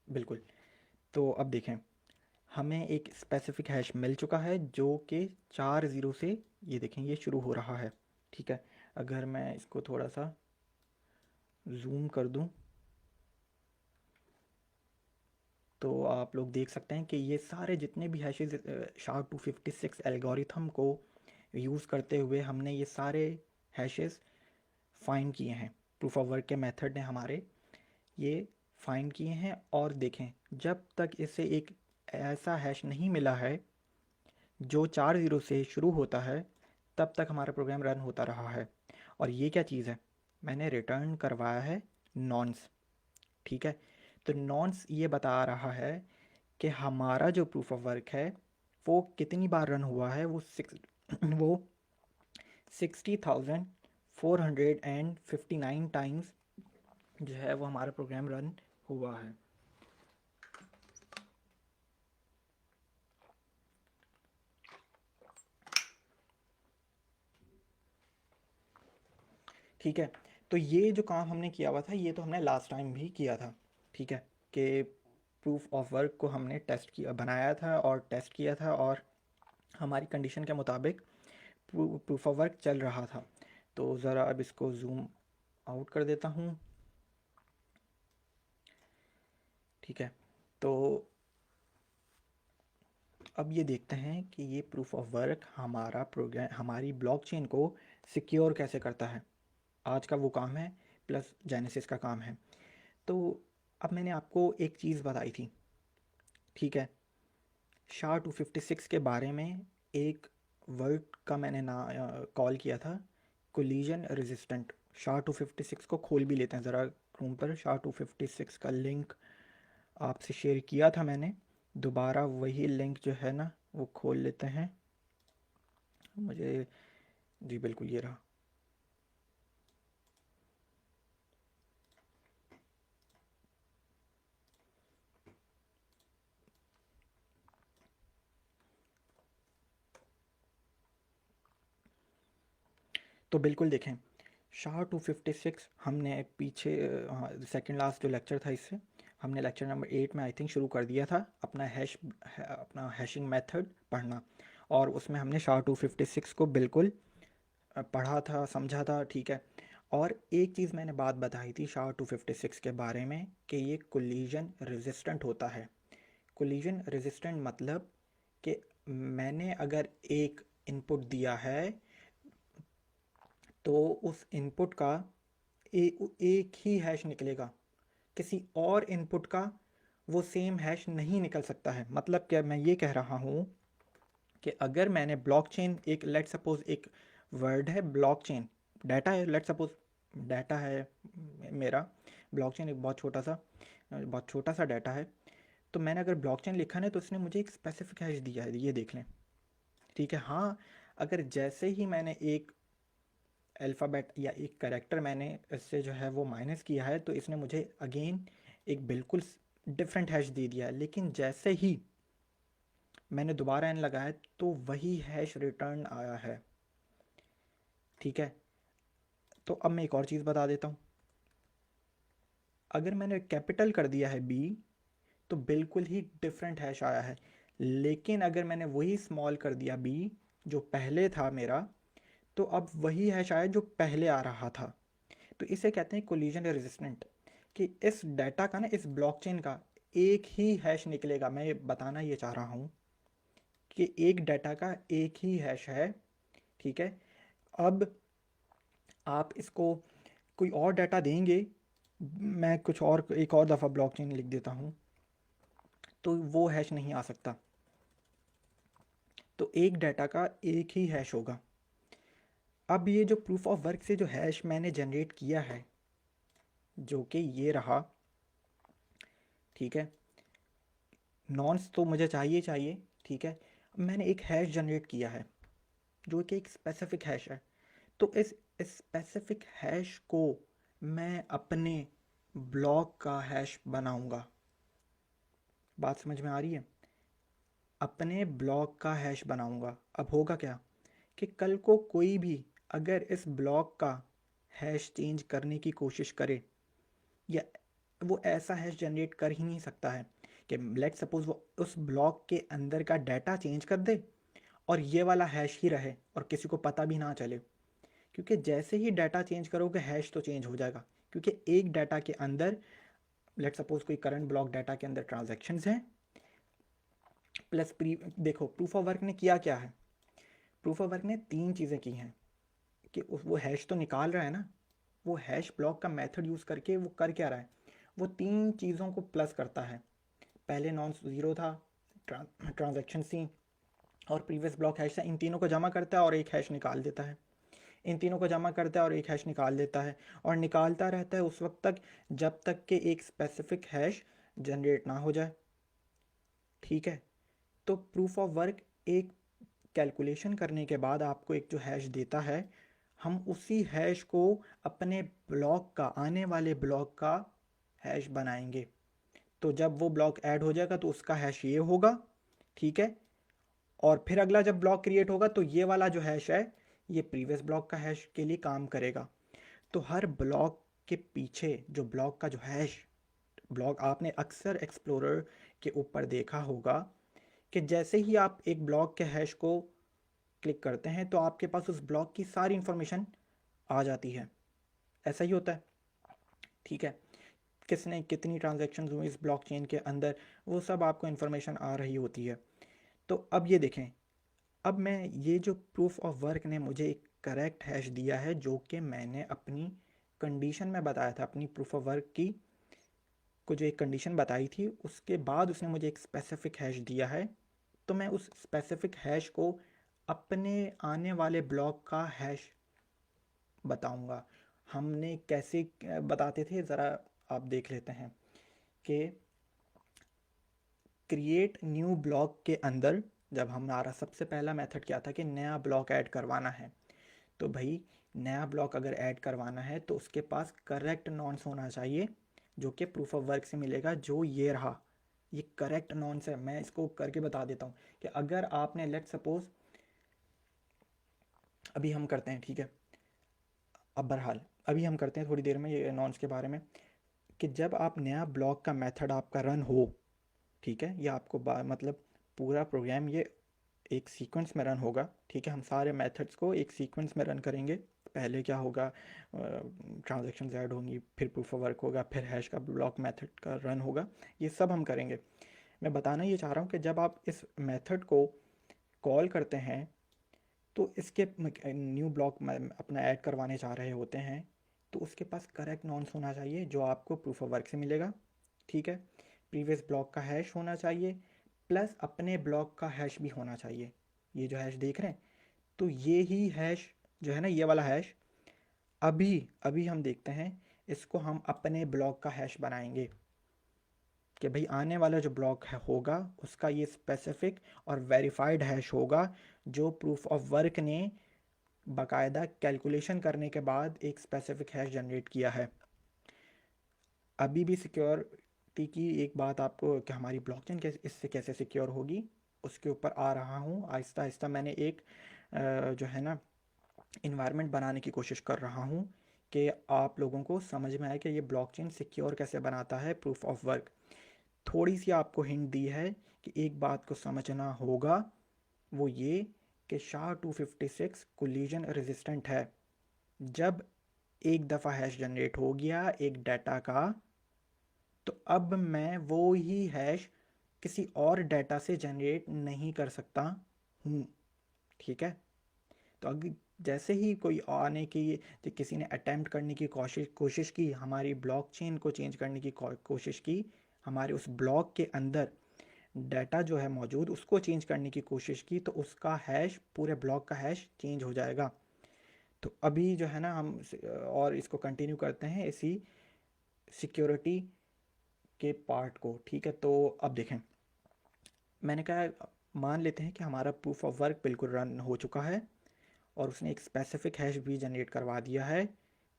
बिल्कुल। तो अब देखें, हमें एक स्पेसिफिक हैश मिल चुका है जो कि 4 ज़ीरो से, ये देखें, ये शुरू हो रहा है। ठीक है, अगर मैं इसको थोड़ा सा जूम कर दूं तो आप लोग देख सकते हैं कि ये सारे जितने भी हैशेस SHA-256 एल्गोरिथम को यूज़ करते हुए हमने ये सारे हैशेस फाइंड किए हैं। प्रूफ ऑफ वर्क के मेथड ने हमारे ये फाइंड किए हैं। और देखें, जब तक इसे एक ऐसा हैश नहीं मिला है जो 4 ज़ीरो से शुरू होता है, तब तक हमारा प्रोग्राम रन होता रहा है। और ये क्या चीज़ है, मैंने रिटर्न करवाया है नॉन्स। ठीक है, तो नॉन्स ये बता रहा है कि हमारा जो प्रूफ ऑफ वर्क है वो कितनी बार रन हुआ है। वो 60,459 टाइम्स जो है वो हमारा प्रोग्राम रन हुआ है। ठीक है, तो ये जो काम हमने किया हुआ था ये तो हमने लास्ट टाइम भी किया था। ठीक है, कि प्रूफ ऑफ वर्क को हमने टेस्ट किया, बनाया था और टेस्ट किया था, और हमारी कंडीशन के मुताबिक प्रूफ ऑफ वर्क चल रहा था। तो ज़रा अब इसको जूम आउट कर देता हूँ। ठीक है, तो अब ये देखते हैं कि ये प्रूफ ऑफ वर्क हमारा प्रोग्राम, हमारी ब्लॉकचेन को सिक्योर कैसे करता है। आज का वो काम है, प्लस जेनेसिस का काम है। तो अब मैंने आपको एक चीज़ बताई थी, ठीक है, SHA-256 के बारे में एक वर्ड का मैंने ना कॉल किया था, कोलिजन रेजिस्टेंट। SHA-256 को खोल भी लेते हैं ज़रा क्रोम पर। SHA-256 का लिंक आपसे शेयर किया था मैंने, दोबारा वही लिंक जो है ना वो खोल लेते हैं। मुझे, जी बिल्कुल, ये रहा। तो बिल्कुल देखें, SHA-256 हमने पीछे, हाँ, सेकंड लास्ट जो लेक्चर था इससे, हमने लेक्चर नंबर 8 में आई थिंक शुरू कर दिया था अपना अपना हैशिंग मेथड पढ़ना। और उसमें हमने SHA-256 को बिल्कुल पढ़ा था, समझा था। ठीक है, और एक चीज़ मैंने बात बताई थी SHA-256 के बारे में कि ये कोलिजन रेजिस्टेंट होता है। कोलिजन रेजिस्टेंट मतलब कि मैंने अगर एक इनपुट दिया है तो उस इनपुट का एक ही हैश निकलेगा, किसी और इनपुट का वो सेम हैश नहीं निकल सकता है। मतलब क्या मैं ये कह रहा हूँ कि अगर मैंने ब्लॉकचेन, एक लेट सपोज एक वर्ड है ब्लॉकचेन, डाटा है, लेट सपोज डाटा है मेरा, ब्लॉकचेन एक बहुत छोटा सा डाटा है। तो मैंने अगर ब्लॉकचेन लिखा है तो उसने मुझे एक स्पेसिफिक हैश दिया है, ये देख लें। ठीक है, हाँ, अगर जैसे ही मैंने एक अल्फ़ाबेट या एक करेक्टर मैंने इससे जो है वो माइनस किया है तो इसने मुझे अगेन एक बिल्कुल डिफरेंट हैश दे दिया है। लेकिन जैसे ही मैंने दोबारा एन लगाया तो वही हैश रिटर्न आया है। ठीक है, तो अब मैं एक और चीज़ बता देता हूँ। अगर मैंने कैपिटल कर दिया है बी तो बिल्कुल ही डिफरेंट हैश आया है। लेकिन अगर मैंने वही स्मॉल कर दिया बी जो पहले था मेरा, तो अब वही हैश आया जो पहले आ रहा था। तो इसे कहते हैं कोलिजन रेजिस्टेंट, कि इस डाटा का ना, इस ब्लॉकचेन का एक ही हैश निकलेगा। मैं ये बताना ये चाह रहा हूँ कि एक डाटा का एक ही हैश है। ठीक है, अब आप इसको कोई और डाटा देंगे, मैं कुछ और एक और दफ़ा ब्लॉकचेन लिख देता हूँ, तो वो हैश नहीं आ सकता। तो एक डाटा का एक ही हैश होगा। अब ये जो प्रूफ ऑफ वर्क से जो हैश मैंने जनरेट किया है, जो कि ये रहा, ठीक है, नॉन्स तो मुझे चाहिए चाहिए, ठीक है। अब मैंने एक हैश जनरेट किया है जो कि एक स्पेसिफिक हैश है, तो इस स्पेसिफिक हैश को मैं अपने ब्लॉक का हैश बनाऊंगा। बात समझ में आ रही है? अपने ब्लॉक का हैश बनाऊंगा। अब होगा क्या कि कल को कोई भी अगर इस ब्लॉक का हैश चेंज करने की कोशिश करे, या वो ऐसा हैश जनरेट कर ही नहीं सकता है कि लेट सपोज वो उस ब्लॉक के अंदर का डाटा चेंज कर दे और ये वाला हैश ही रहे और किसी को पता भी ना चले, क्योंकि जैसे ही डाटा चेंज करोगे हैश तो चेंज हो जाएगा, क्योंकि एक डाटा के अंदर लेट सपोज कोई करंट ब्लॉक डाटा के अंदर ट्रांजैक्शंस हैं प्लस प्री। देखो प्रूफ ऑफ वर्क ने किया क्या है, प्रूफ ऑफ वर्क ने तीन चीज़ें की हैं कि वो हैश तो निकाल रहा है ना, वो हैश ब्लॉक का मेथड यूज़ करके वो कर क्या रहा है, वो तीन चीज़ों को प्लस करता है। पहले नॉन ज़ीरो था, ट्रांजैक्शन थी और प्रीवियस ब्लॉक हैश था, इन तीनों को जमा करता है और एक हैश निकाल देता है, इन तीनों को जमा करता है और एक हैश निकाल देता है, और निकालता रहता है उस वक्त तक जब तक कि एक स्पेसिफिक हैश जनरेट ना हो जाए। ठीक है, तो प्रूफ ऑफ वर्क एक कैलकुलेशन करने के बाद आपको एक जो हैश देता है, हम उसी हैश को अपने ब्लॉक का, आने वाले ब्लॉक का हैश बनाएंगे। तो जब वो ब्लॉक ऐड हो जाएगा तो उसका हैश ये होगा, ठीक है। और फिर अगला जब ब्लॉक क्रिएट होगा तो ये वाला जो हैश है ये प्रीवियस ब्लॉक का हैश के लिए काम करेगा। तो हर ब्लॉक के पीछे जो ब्लॉक का जो हैश, ब्लॉक आपने अक्सर एक्सप्लोरर के ऊपर देखा होगा कि जैसे ही आप एक ब्लॉक के हैश को क्लिक करते हैं तो आपके पास उस ब्लॉक की सारी इंफॉर्मेशन आ जाती है, ऐसा ही होता है, ठीक है। किसने कितनी ट्रांजैक्शन हुई इस ब्लॉकचेन के अंदर, वो सब आपको इन्फॉर्मेशन आ रही होती है। तो अब ये देखें, अब मैं ये जो प्रूफ ऑफ वर्क ने मुझे एक करेक्ट हैश दिया है जो कि मैंने अपनी कंडीशन में बताया था, अपनी प्रूफ ऑफ वर्क की को जो एक कंडीशन बताई थी उसके बाद उसने मुझे एक स्पेसिफिक हैश दिया है, तो मैं उस स्पेसिफिक हैश को अपने आने वाले ब्लॉक का हैश बताऊंगा। हमने कैसे बताते थे ज़रा आप देख लेते हैं कि क्रिएट न्यू ब्लॉक के अंदर जब हमारा सबसे पहला मेथड क्या था कि नया ब्लॉक ऐड करवाना है, तो भाई नया ब्लॉक अगर ऐड करवाना है तो उसके पास करेक्ट नॉन्स होना चाहिए जो कि प्रूफ ऑफ वर्क से मिलेगा, जो ये रहा, ये करेक्ट नॉन्स है। मैं इसको करके बता देता हूँ कि अगर आपने लेट सपोज अभी हम करते हैं, ठीक है, अब बहरहाल अभी हम करते हैं थोड़ी देर में ये नॉन्स के बारे में, कि जब आप नया ब्लॉक का मेथड आपका रन हो, ठीक है, ये आपको मतलब पूरा प्रोग्राम ये एक सीक्वेंस में रन होगा, ठीक है। हम सारे मेथड्स को एक सीक्वेंस में रन करेंगे। पहले क्या होगा, ट्रांजैक्शन ऐड होंगी, फिर प्रूफ ऑफ वर्क होगा, फिर हैश का ब्लॉक मेथड का रन होगा, ये सब हम करेंगे। मैं बताना ये चाह रहा हूँ कि जब आप इस मेथड को कॉल करते हैं तो इसके न्यू ब्लॉक अपना ऐड करवाने चाह रहे होते हैं तो उसके पास करेक्ट नॉन्स होना चाहिए जो आपको प्रूफ ऑफ वर्क से मिलेगा, ठीक है। प्रीवियस ब्लॉक का हैश होना चाहिए प्लस अपने ब्लॉक का हैश भी होना चाहिए। ये जो हैश देख रहे हैं, तो ये ही हैश जो है ना, ये वाला हैश अभी अभी हम देखते हैं, इसको हम अपने ब्लॉक का हैश बनाएंगे कि भाई आने वाला जो ब्लॉक है होगा उसका ये स्पेसिफिक और वेरीफाइड हैश होगा जो प्रूफ ऑफ वर्क ने बाकायदा कैलकुलेशन करने के बाद एक स्पेसिफिक हैश जनरेट किया है। अभी भी सिक्योरिटी की एक बात आपको कि हमारी ब्लॉकचेन कैसे इससे कैसे सिक्योर होगी उसके ऊपर आ रहा हूँ। आहिस्ता आहिस्ता मैंने एक जो है ना इन्वायरमेंट बनाने की कोशिश कर रहा हूँ कि आप लोगों को समझ में आए कि ये ब्लॉकचेन सिक्योर कैसे बनाता है प्रूफ ऑफ वर्क। थोड़ी सी आपको हिंट दी है कि एक बात को समझना होगा, वो ये कि SHA-256 कोलिजन रेजिस्टेंट है। जब एक दफ़ा हैश जनरेट हो गया एक डाटा का, तो अब मैं वो ही हैश किसी और डाटा से जनरेट नहीं कर सकता हूँ, ठीक है। तो अगर जैसे ही कोई आने की, किसी ने अटेम्प्ट करने की कोशिश की, हमारी ब्लॉकचेन को चेंज करने की कोशिश की, हमारे उस ब्लॉक के अंदर डाटा जो है मौजूद उसको चेंज करने की कोशिश की, तो उसका हैश, पूरे ब्लॉक का हैश चेंज हो जाएगा। तो अभी जो है ना हम और इसको कंटिन्यू करते हैं इसी सिक्योरिटी के पार्ट को, ठीक है। तो अब देखें, मैंने कहा मान लेते हैं कि हमारा प्रूफ ऑफ वर्क बिल्कुल रन हो चुका है और उसने एक स्पेसिफिक हैश भी जनरेट करवा दिया है,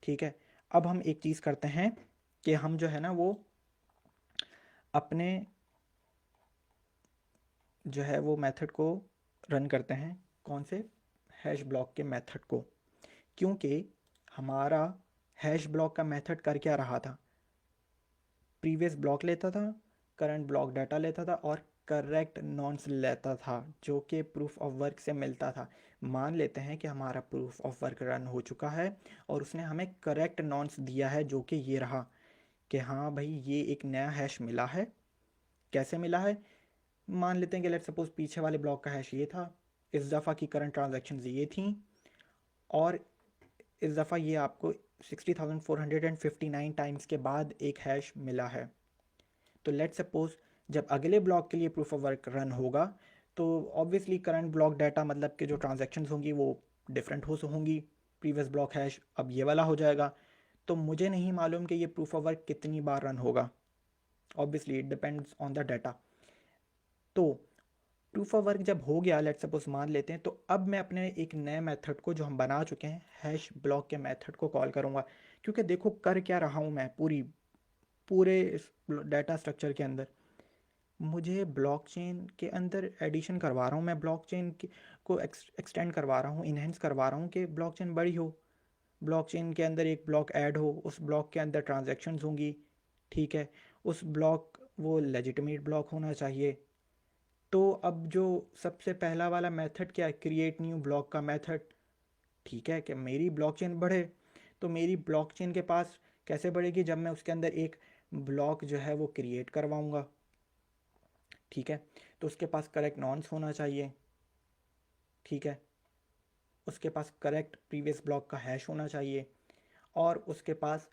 ठीक है। अब हम एक चीज़ करते हैं कि हम जो है ना वो अपने जो है वो मेथड को रन करते हैं, कौन से, हैश ब्लॉक के मेथड को, क्योंकि हमारा हैश ब्लॉक का मेथड कर क्या रहा था, प्रीवियस ब्लॉक लेता था, करंट ब्लॉक डाटा लेता था और करेक्ट नॉन्स लेता था जो कि प्रूफ ऑफ वर्क से मिलता था। मान लेते हैं कि हमारा प्रूफ ऑफ वर्क रन हो चुका है और उसने हमें करेक्ट नॉन्स दिया है जो कि ये रहा कि हाँ भाई ये एक नया हैश मिला है। कैसे मिला है, मान लेते हैं कि लेट्स सपोज पीछे वाले ब्लॉक का हैश ये था, इस दफ़ा की करंट ट्रांजैक्शन ये थी और इस दफ़ा ये आपको 60,459 टाइम्स के बाद एक हैश मिला है। तो लेट्स सपोज जब अगले ब्लॉक के लिए प्रूफ ऑफ वर्क रन होगा तो ऑब्वियसली करंट ब्लॉक डाटा मतलब कि जो ट्रांजैक्शंस होंगी वो डिफरेंट होंगी, प्रीवियस ब्लॉक हैश अब ये वाला हो जाएगा। तो मुझे नहीं मालूम कि ये प्रूफ ऑफ वर्क कितनी बार रन होगा, obviously it depends on the data. तो प्रूफ ऑफ वर्क जब हो गया, लेट्स सपोज मान लेते हैं, तो अब मैं अपने एक नए मेथड को जो हम बना चुके हैं हैश ब्लॉक के मेथड को कॉल करूँगा। क्योंकि देखो कर क्या रहा हूँ मैं, पूरे इस डाटा स्ट्रक्चर के अंदर मुझे ब्लॉकचेन के अंदर एडिशन करवा रहा हूँ, मैं ब्लॉकचेन को एक्सटेंड करवा रहा हूँ, इन्हेंस करवा रहा हूँ कि ब्लॉकचेन बड़ी हो, ब्लॉकचेन के अंदर एक ब्लॉक ऐड हो, उस ब्लॉक के अंदर ट्रांजैक्शंस होंगी, ठीक है, उस ब्लॉक वो लेजिटिमेट ब्लॉक होना चाहिए। तो अब जो सबसे पहला वाला मेथड क्या है, क्रिएट न्यू ब्लॉक का मेथड, ठीक है, कि मेरी ब्लॉकचेन बढ़े। तो मेरी ब्लॉकचेन के पास कैसे बढ़ेगी, जब मैं उसके अंदर एक ब्लॉक जो है वो क्रिएट करवाऊँगा, ठीक है। तो उसके पास करेक्ट नॉन्स होना चाहिए, ठीक है, उसके पास करेक्ट प्रीवियस ब्लॉक का हैश होना चाहिए और उसके पास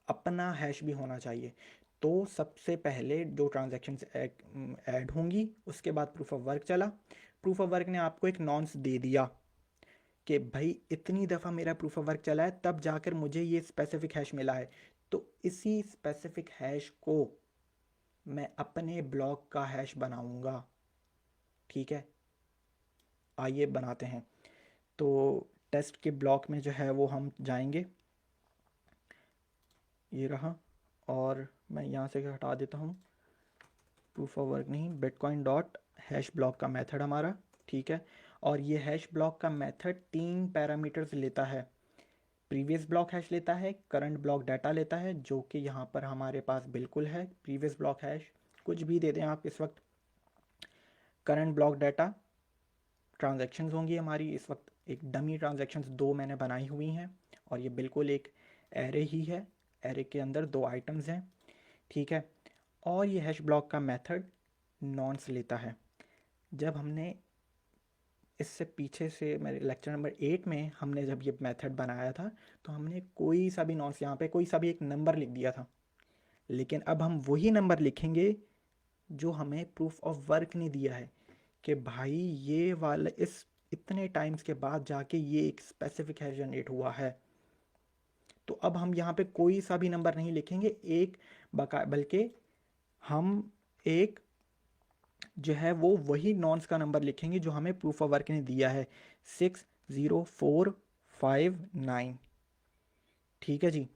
अपना हैश भी होना चाहिए। तो सबसे पहले जो ट्रांजैक्शंस ऐड होंगी उसके बाद प्रूफ ऑफ वर्क चला, प्रूफ ऑफ वर्क ने आपको एक नॉन्स दे दिया कि भाई इतनी दफ़ा मेरा प्रूफ ऑफ वर्क चला है तब जाकर मुझे ये स्पेसिफिक हैश मिला है। तो इसी स्पेसिफिक हैश को मैं अपने ब्लॉक का हैश बनाऊंगा, ठीक है। आइए बनाते हैं। तो टेस्ट के ब्लॉक में जो है वो हम जाएंगे, ये रहा, और मैं यहाँ से हटा देता हूँ, प्रूफ ऑफ वर्क नहीं, बिटकॉइन डॉट हैश ब्लॉक का मेथड हमारा, ठीक है। और ये हैश ब्लॉक का मेथड 3 पैरामीटर्स लेता है, प्रीवियस ब्लॉक हैश लेता है, करंट ब्लॉक डाटा लेता है जो कि यहाँ पर हमारे पास बिल्कुल है, प्रीवियस ब्लॉक हैश कुछ भी दे दें आप इस वक्त, करंट ब्लॉक डाटा, ट्रांजैक्शंस होंगी हमारी इस वक्त एक डमी ट्रांजैक्शंस 2 मैंने बनाई हुई हैं और ये बिल्कुल एक एरे ही है, एरे के अंदर 2 आइटम्स हैं, ठीक है। और ये हैश ब्लॉक का मेथड नॉन्स लेता है। जब हमने इससे पीछे से मेरे लेक्चर नंबर 8 में हमने जब ये मेथड बनाया था तो हमने कोई सा भी नॉन्स यहाँ पे कोई सा भी एक नंबर लिख दिया था, लेकिन अब हम वही नंबर लिखेंगे जो हमें प्रूफ ऑफ वर्क ने दिया है कि भाई ये वाला इस इतने टाइम्स के बाद जाके ये एक स्पेसिफिक हैश जनरेट हुआ है। तो अब हम यहाँ पे कोई सा भी नंबर नहीं लिखेंगे, एक बल्कि हम एक जो है वो वही नॉन्स का नंबर लिखेंगे जो हमें प्रूफ ऑफ वर्क ने दिया है, 60459, ठीक है जी।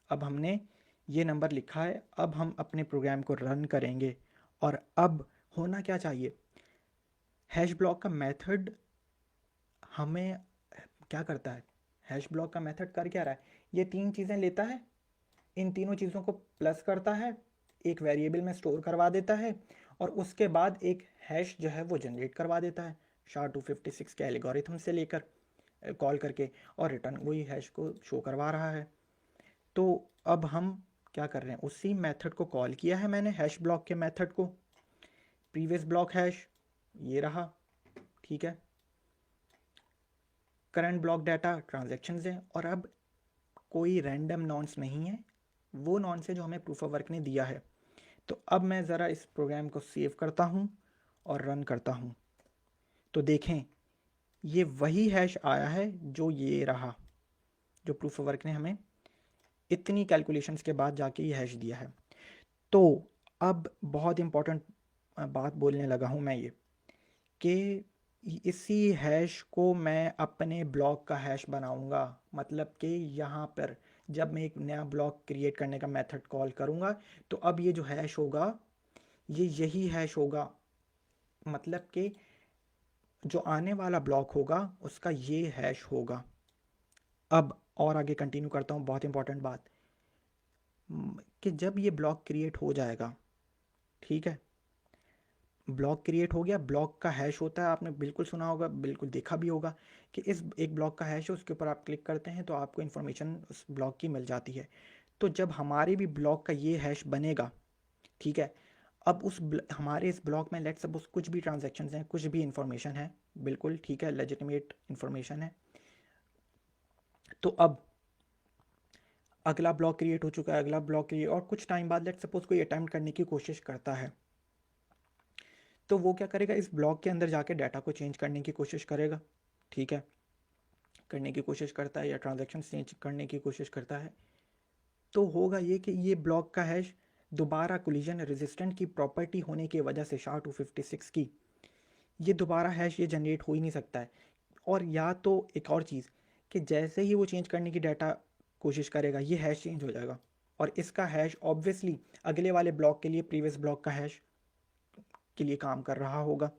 अब हमने ये नंबर लिखा है, अब हम अपने प्रोग्राम को रन करेंगे और अब होना क्या चाहिए, हैश ब्लॉक का मेथड हमें क्या करता है, हैश ब्लॉक का मेथड कर क्या रहा है, ये 3 चीज़ें लेता है, इन तीनों चीज़ों को प्लस करता है, एक वेरिएबल में स्टोर करवा देता है और उसके बाद एक हैश जो है वो जनरेट करवा देता है SHA-256 के एल्गोरिथम से लेकर कॉल करके, और रिटर्न वही हैश को शो करवा रहा है। तो अब हम क्या कर रहे हैं, उसी मेथड को कॉल किया है मैंने, हैश ब्लॉक के मेथड को, प्रीवियस ब्लॉक हैश ये रहा, ठीक है, करंट ब्लॉक डाटा ट्रांजैक्शंस हैं और अब कोई रैंडम नॉन्स नहीं है, वो नॉन्स है जो हमें प्रूफ ऑफ वर्क ने दिया है। तो अब मैं ज़रा इस प्रोग्राम को सेव करता हूँ और रन करता हूँ, तो देखें ये वही हैश आया है जो ये रहा, जो प्रूफ ऑफ वर्क ने हमें इतनी कैलकुलेशंस के बाद जाके ये हैश दिया है। तो अब बहुत इम्पोर्टेंट बात बोलने लगा हूँ मैं, ये कि इसी हैश को मैं अपने ब्लॉक का हैश बनाऊंगा। मतलब कि यहाँ पर जब मैं एक नया ब्लॉक क्रिएट करने का मेथड कॉल करूँगा, तो अब ये जो हैश होगा ये यही हैश होगा। मतलब कि जो आने वाला ब्लॉक होगा उसका ये हैश होगा। अब और आगे कंटिन्यू करता हूँ, बहुत इंपॉर्टेंट बात, कि जब ये ब्लॉक क्रिएट हो जाएगा, ठीक है, ब्लॉक क्रिएट हो गया, ब्लॉक का हैश होता है, आपने बिल्कुल सुना होगा, बिल्कुल देखा भी होगा कि इस एक ब्लॉक का हैश है, उसके ऊपर आप क्लिक करते हैं तो आपको इन्फॉर्मेशन उस ब्लॉक की मिल जाती है। तो जब हमारे भी ब्लॉक का ये हैश बनेगा, ठीक है, अब हमारे इस ब्लॉक में लेट्स सपोज कुछ भी ट्रांजेक्शन्स हैं, कुछ भी इंफॉर्मेशन है, बिल्कुल ठीक है, लेजिटिमेट इंफॉर्मेशन है। तो अब अगला ब्लॉक क्रिएट हो चुका है, अगला ब्लॉक क्रिएट, और कुछ टाइम बाद लेट्स सपोज कोई अटेम्प्ट करने की कोशिश करता है, तो वो क्या करेगा, इस ब्लॉक के अंदर जाके डाटा को चेंज करने की कोशिश करेगा, ठीक है, करने की कोशिश करता है या ट्रांजैक्शन चेंज करने की कोशिश करता है। तो होगा ये कि ये ब्लॉक का हैश दोबारा कोलिजन रेजिस्टेंट की प्रॉपर्टी होने की वजह से SHA-256 की, ये दोबारा हैश ये जनरेट हो ही नहीं सकता है। और या तो एक और चीज़, कि जैसे ही वो चेंज करने की डाटा कोशिश करेगा ये हैश चेंज हो जाएगा, और इसका हैश ऑब्वियसली अगले वाले ब्लॉक के लिए प्रीवियस ब्लॉक का हैश के लिए काम कर रहा होगा।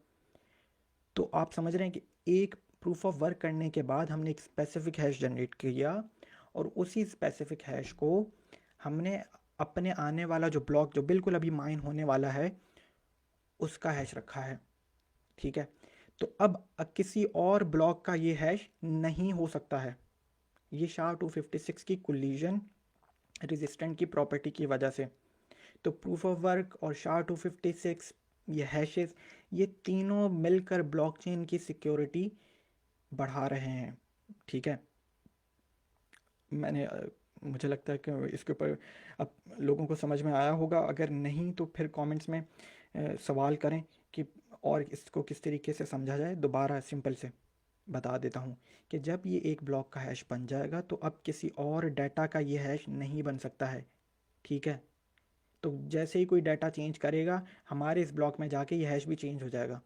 तो आप समझ रहे हैं कि एक प्रूफ ऑफ वर्क करने के बाद हमने एक स्पेसिफिक हैश जनरेट किया, और उसी स्पेसिफिक हैश को हमने अपने आने वाला जो ब्लॉक जो बिल्कुल अभी माइन होने वाला है उसका हैश रखा है, ठीक है। तो अब किसी और ब्लॉक का ये हैश नहीं हो सकता है, ये SHA-256 की कोलिजन रेजिस्टेंट की प्रॉपर्टी की वजह से। तो प्रूफ ऑफ वर्क और SHA-256, ये हैशेस, ये तीनों मिलकर ब्लॉकचेन की सिक्योरिटी बढ़ा रहे हैं, ठीक है। मुझे लगता है कि इसके ऊपर अब लोगों को समझ में आया होगा, अगर नहीं तो फिर कमेंट्स में सवाल करें कि और इसको किस तरीके से समझा जाए। दोबारा सिंपल से बता देता हूँ कि जब ये एक ब्लॉक का हैश बन जाएगा तो अब किसी और डाटा का ये हैश नहीं बन सकता है, ठीक है। तो जैसे ही कोई डाटा चेंज करेगा हमारे इस ब्लॉक में जाके ये हैश भी चेंज हो जाएगा।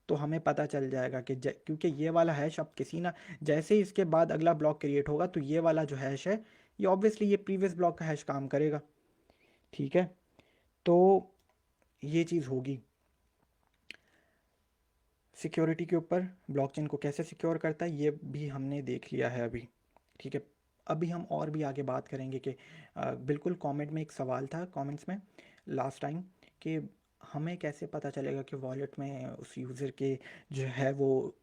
तो हमें पता चल जाएगा कि क्योंकि ये वाला हैश अब किसी ना, जैसे ही इसके बाद अगला ब्लॉक क्रिएट होगा तो ये वाला जो हैश है ये ऑब्वियसली ये प्रीवियस ब्लॉक का हैश काम करेगा, ठीक है। तो ये चीज़ होगी। सिक्योरिटी के ऊपर ब्लॉकचेन को कैसे सिक्योर करता है ये भी हमने देख लिया है अभी, ठीक है। अभी हम और भी आगे बात करेंगे कि बिल्कुल कमेंट में एक सवाल था, कमेंट्स में लास्ट टाइम, कि हमें कैसे पता चलेगा कि वॉलेट में उस यूज़र के जो है वो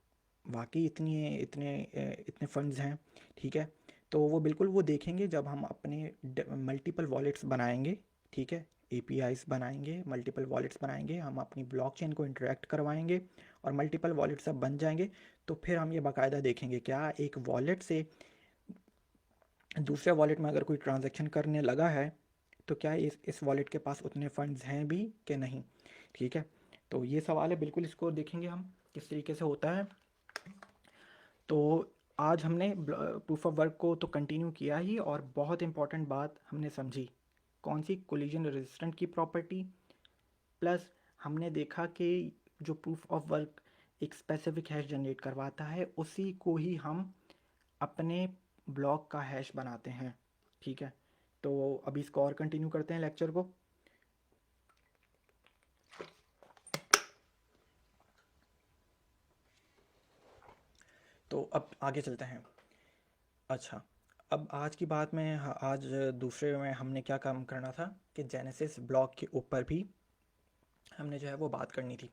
वाकई इतने फंड्स हैं, ठीक है। तो वो बिल्कुल वो देखेंगे जब हम अपने मल्टीपल वॉलेट्स बनाएंगे, ठीक है, एपीआईज बनाएंगे, मल्टीपल वॉलेट्स बनाएंगे, हम अपनी ब्लॉकचेन को इंटरेक्ट करवाएंगे और मल्टीपल वॉलेट सब बन जाएंगे। तो फिर हम ये बाकायदा देखेंगे क्या एक वॉलेट से दूसरे वॉलेट में अगर कोई ट्रांजैक्शन करने लगा है तो क्या इस वॉलेट के पास उतने फंड्स हैं भी कि नहीं, ठीक है। तो ये सवाल है, बिल्कुल इसको देखेंगे हम किस तरीके से होता है। तो आज हमने प्रूफ ऑफ वर्क को तो कंटिन्यू किया ही, और बहुत इंपॉर्टेंट बात हमने समझी, कौन सी, कोलिजन रेजिस्टेंट की प्रॉपर्टी, प्लस हमने देखा कि जो प्रूफ ऑफ वर्क एक स्पेसिफिक हैश जनरेट करवाता है उसी को ही हम अपने ब्लॉक का हैश बनाते हैं, ठीक है। तो अभी इसको और कंटिन्यू करते हैं लेक्चर को। तो अब आगे चलते हैं। अच्छा, अब आज की बात में आज दूसरे में हमने क्या काम करना था कि जेनेसिस ब्लॉक के ऊपर भी हमने जो है वो बात करनी थी।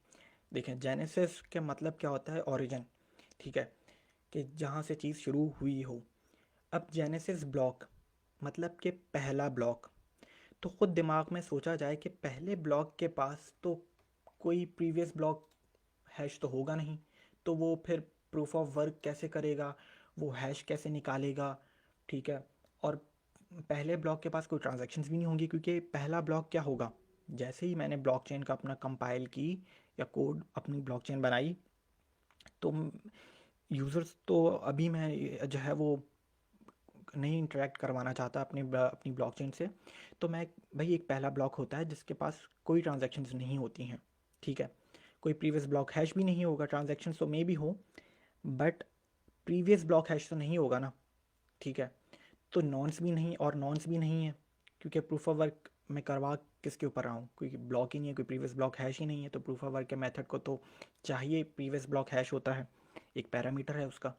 देखें, जेनेसिस के मतलब क्या होता है, ओरिजिन, ठीक है, कि जहाँ से चीज़ शुरू हुई हो। अब जेनेसिस ब्लॉक मतलब कि पहला ब्लॉक, तो ख़ुद दिमाग में सोचा जाए कि पहले ब्लॉक के पास तो कोई प्रीवियस ब्लॉक हैश तो होगा नहीं, तो वो फिर प्रूफ ऑफ वर्क कैसे करेगा, वो हैश कैसे निकालेगा, ठीक है। और पहले ब्लॉक के पास कोई ट्रांजैक्शंस भी नहीं होंगी, क्योंकि पहला ब्लॉक क्या होगा, जैसे ही मैंने ब्लॉकचेन का अपना कंपाइल की या कोड अपनी ब्लॉकचेन बनाई, तो यूज़र्स तो अभी मैं जो है वो नहीं इंटरेक्ट करवाना चाहता अपनी ब्लॉकचेन से, तो मैं भाई एक पहला ब्लॉक होता है जिसके पास कोई ट्रांजैक्शंस नहीं होती हैं, ठीक है, कोई प्रीवियस ब्लॉक हैश भी नहीं होगा, ट्रांजैक्शंस तो मे भी हो बट प्रीवियस ब्लॉक हैश तो नहीं होगा ना, ठीक है। तो नॉन्स भी नहीं और नॉन्स भी नहीं है, क्योंकि प्रूफ ऑफ वर्क मैं करवा किसके ऊपर रहा हूँ, कोई ब्लॉक ही नहीं है, कोई प्रीवियस ब्लॉक हैश ही नहीं है, तो प्रूफ ऑफ वर्क के मेथड को तो चाहिए प्रीवियस ब्लॉक हैश होता है, एक पैरामीटर है उसका।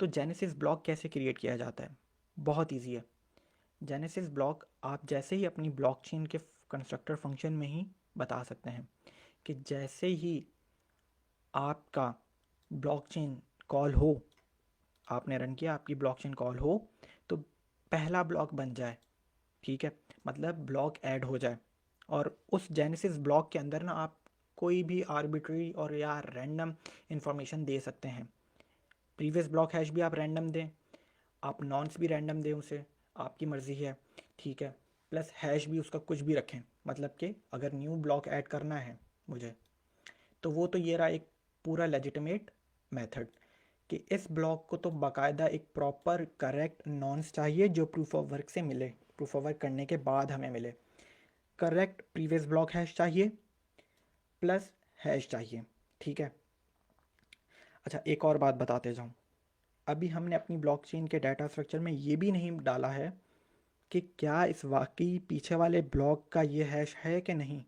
तो जेनेसिस ब्लॉक कैसे क्रिएट किया जाता है? बहुत ईजी है। जेनेसिस ब्लॉक आप जैसे ही अपनी ब्लॉकचेन के कंस्ट्रक्टर फंक्शन में ही बता सकते हैं कि जैसे ही आपका ब्लॉकचेन कॉल हो, आपने रन किया, आपकी ब्लॉकचेन कॉल हो, तो पहला ब्लॉक बन जाए, ठीक है, मतलब ब्लॉक ऐड हो जाए, और उस जेनेसिस ब्लॉक के अंदर ना आप कोई भी आर्बिट्री और या रैंडम इंफॉर्मेशन दे सकते हैं। प्रीवियस ब्लॉक हैश भी आप रैंडम दें, आप नॉन्स भी रैंडम दें उसे, आपकी मर्ज़ी है, ठीक है, प्लस हैश भी उसका कुछ भी रखें, मतलब कि अगर न्यू ब्लॉक ऐड करना है मुझे, तो वो तो ये रहा एक पूरा लेजिटिमेट मेथड कि इस ब्लॉक को तो बाकायदा एक प्रॉपर करेक्ट नॉन्स चाहिए जो प्रूफ ऑफ वर्क से मिले, प्रूफ ऑफ वर्क करने के बाद हमें मिले, करेक्ट प्रीवियस ब्लॉक हैश चाहिए प्लस हैश चाहिए, ठीक है। अच्छा, एक और बात बताते जाऊँ, अभी हमने अपनी ब्लॉकचेन के डाटा स्ट्रक्चर में ये भी नहीं डाला है कि क्या इस वाकई पीछे वाले ब्लॉक का ये हैश है कि नहीं,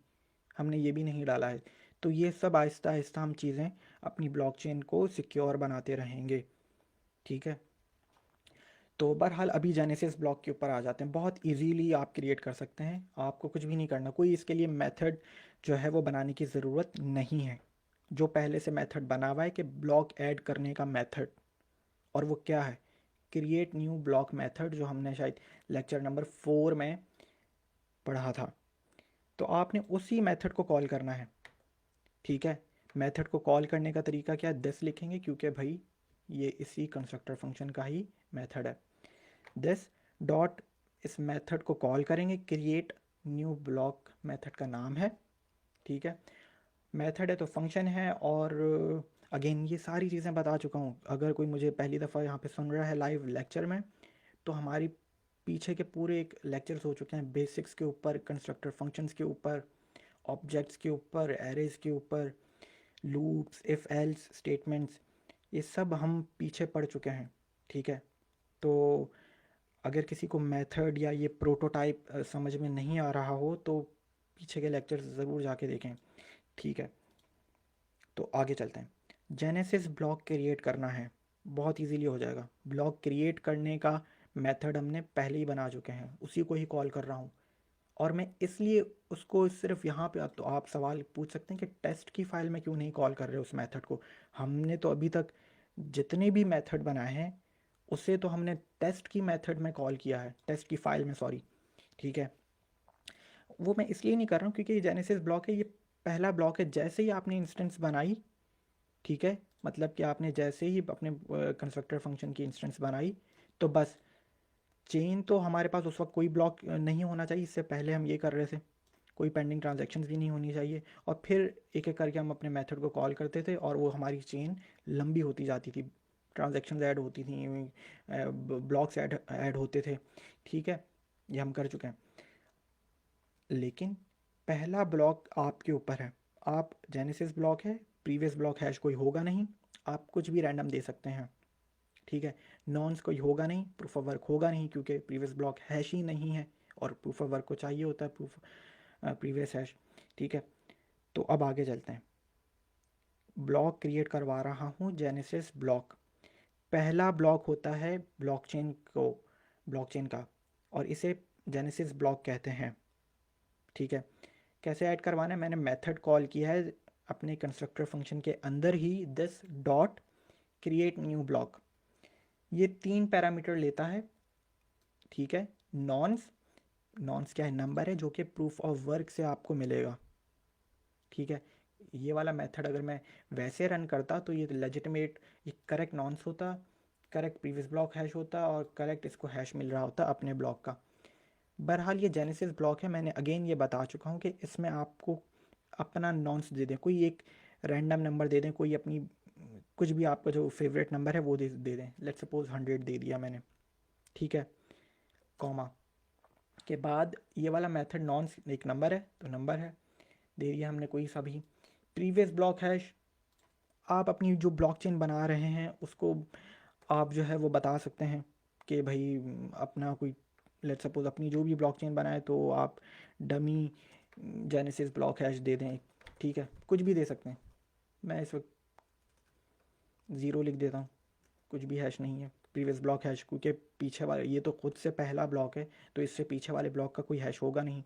हमने ये भी नहीं डाला है। तो ये सब आहिस्ता आहिस्ता हम चीज़ें अपनी ब्लॉकचेन को सिक्योर बनाते रहेंगे, ठीक है। तो बहरहाल अभी जेनेसिस ब्लॉक के ऊपर आ जाते हैं, बहुत इजीली आप क्रिएट कर सकते हैं, आपको कुछ भी नहीं करना, कोई इसके लिए मेथड जो है वो बनाने की ज़रूरत नहीं है। जो पहले से मेथड बना हुआ है कि ब्लॉक ऐड करने का मेथड, और वो क्या है, क्रिएट न्यू ब्लॉक मेथड, जो हमने शायद लेक्चर नंबर 4 में पढ़ा था। तो आपने उसी मेथड को कॉल करना है, ठीक है। मेथड को कॉल करने का तरीका क्या है, दिस लिखेंगे क्योंकि भाई ये इसी कंस्ट्रक्टर फंक्शन का ही मेथड है। दिस डॉट, इस मेथड को कॉल करेंगे, क्रिएट न्यू ब्लॉक मेथड का नाम है, ठीक है। मेथड है तो फंक्शन है, और अगेन ये सारी चीज़ें बता चुका हूँ, अगर कोई मुझे पहली दफ़ा यहाँ पे सुन रहा है लाइव लेक्चर में, तो हमारी पीछे के पूरे एक लेक्चर्स हो चुके हैं बेसिक्स के ऊपर, कंस्ट्रक्टर फंक्शंस के ऊपर, ऑब्जेक्ट्स के ऊपर, एरेज के ऊपर, लूप्स, इफ़ एल्स स्टेटमेंट्स, ये सब हम पीछे पढ़ चुके हैं, ठीक है। तो अगर किसी को मेथड या ये प्रोटोटाइप समझ में नहीं आ रहा हो तो पीछे के लेक्चर्स ज़रूर जाके देखें, ठीक है। तो आगे चलते हैं, जेनेसिस ब्लॉक क्रिएट करना है, बहुत इजीली हो जाएगा। ब्लॉक क्रिएट करने का मेथड हमने पहले ही बना चुके हैं, उसी को ही कॉल कर रहा हूँ, और मैं इसलिए उसको सिर्फ यहाँ पे, तो आप सवाल पूछ सकते हैं कि टेस्ट की फ़ाइल में क्यों नहीं कॉल कर रहे उस मेथड को। हमने तो अभी तक जितने भी मेथड बनाए हैं उसे तो हमने टेस्ट की मेथड में कॉल किया है, टेस्ट की फ़ाइल में, सॉरी, ठीक है। वो मैं इसलिए नहीं कर रहा हूँ क्योंकि ये जेनेसिस ब्लॉक है, ये पहला ब्लॉक है, जैसे ही आपने इंस्टेंस बनाई, ठीक है, मतलब कि आपने जैसे ही अपने कंस्ट्रक्टर फंक्शन की इंस्टेंस बनाई, तो बस चेन तो हमारे पास उस वक्त कोई ब्लॉक नहीं होना चाहिए, इससे पहले हम ये कर रहे थे, कोई पेंडिंग ट्रांजैक्शंस भी नहीं होनी चाहिए, और फिर एक एक करके हम अपने मेथड को कॉल करते थे और वो हमारी चेन लंबी होती जाती थी, ट्रांजैक्शंस ऐड होती थी, ब्लॉक्स ऐड होते थे, ठीक है, ये हम कर चुके हैं। लेकिन पहला ब्लॉक आपके ऊपर है, आप जेनेसिस ब्लॉक है, प्रीवियस ब्लॉक हैश कोई होगा नहीं, आप कुछ भी रैंडम दे सकते हैं, ठीक है। नॉन्स कोई होगा नहीं, प्रूफ ऑफ वर्क होगा नहीं क्योंकि प्रीवियस ब्लॉक हैश ही नहीं है, और प्रूफ ऑफ वर्क को चाहिए होता है प्रूफ प्रीवियस हैश, ठीक है। तो अब आगे चलते हैं, ब्लॉक क्रिएट करवा रहा हूँ जेनेसिस ब्लॉक, पहला ब्लॉक होता है ब्लॉकचेन का, और इसे जेनेसिस ब्लॉक कहते हैं, ठीक है। कैसे ऐड करवाना है, मैंने मेथड कॉल किया है अपने कंस्ट्रक्टर फंक्शन के अंदर ही, this dot create new block, ये 3 पैरामीटर लेता है, ठीक है। नॉन्स, नॉन्स क्या है, नंबर है जो कि प्रूफ ऑफ वर्क से आपको मिलेगा, ठीक है। ये वाला मेथड अगर मैं वैसे रन करता तो ये लेजिटिमेट, ये करेक्ट नॉन्स होता, करेक्ट प्रीवियस ब्लॉक हैश होता, और करेक्ट इसको हैश मिल रहा होता अपने ब्लॉक का। बहरहाल ये जेनेसिस ब्लॉक है, मैंने अगेन ये बता चुका हूँ कि इसमें आपको अपना नॉन्स दे दें, कोई एक रैंडम नंबर दे दें, कोई अपनी कुछ भी आपका जो फेवरेट नंबर है वो दे दें, लेट्स सपोज 100 दे दिया मैंने, ठीक है, कॉमा के बाद ये वाला मेथड नॉन एक नंबर है तो नंबर है, दे दिया हमने कोई सा भी। प्रीवियस ब्लॉक हैश, आप अपनी जो ब्लॉकचेन बना रहे हैं उसको आप जो है वो बता सकते हैं कि भाई अपना कोई, लेट सपोज अपनी जो भी ब्लॉकचेन बनाए तो आप डमी जेनेसिस ब्लॉक हैश दे दें, ठीक है, कुछ भी दे सकते हैं। मैं इस वक्त ज़ीरो लिख देता हूँ, कुछ भी हैश नहीं है प्रीवियस ब्लॉक हैश, क्योंकि पीछे वाले ये तो खुद से पहला ब्लॉक है तो इससे पीछे वाले ब्लॉक का कोई हैश होगा नहीं।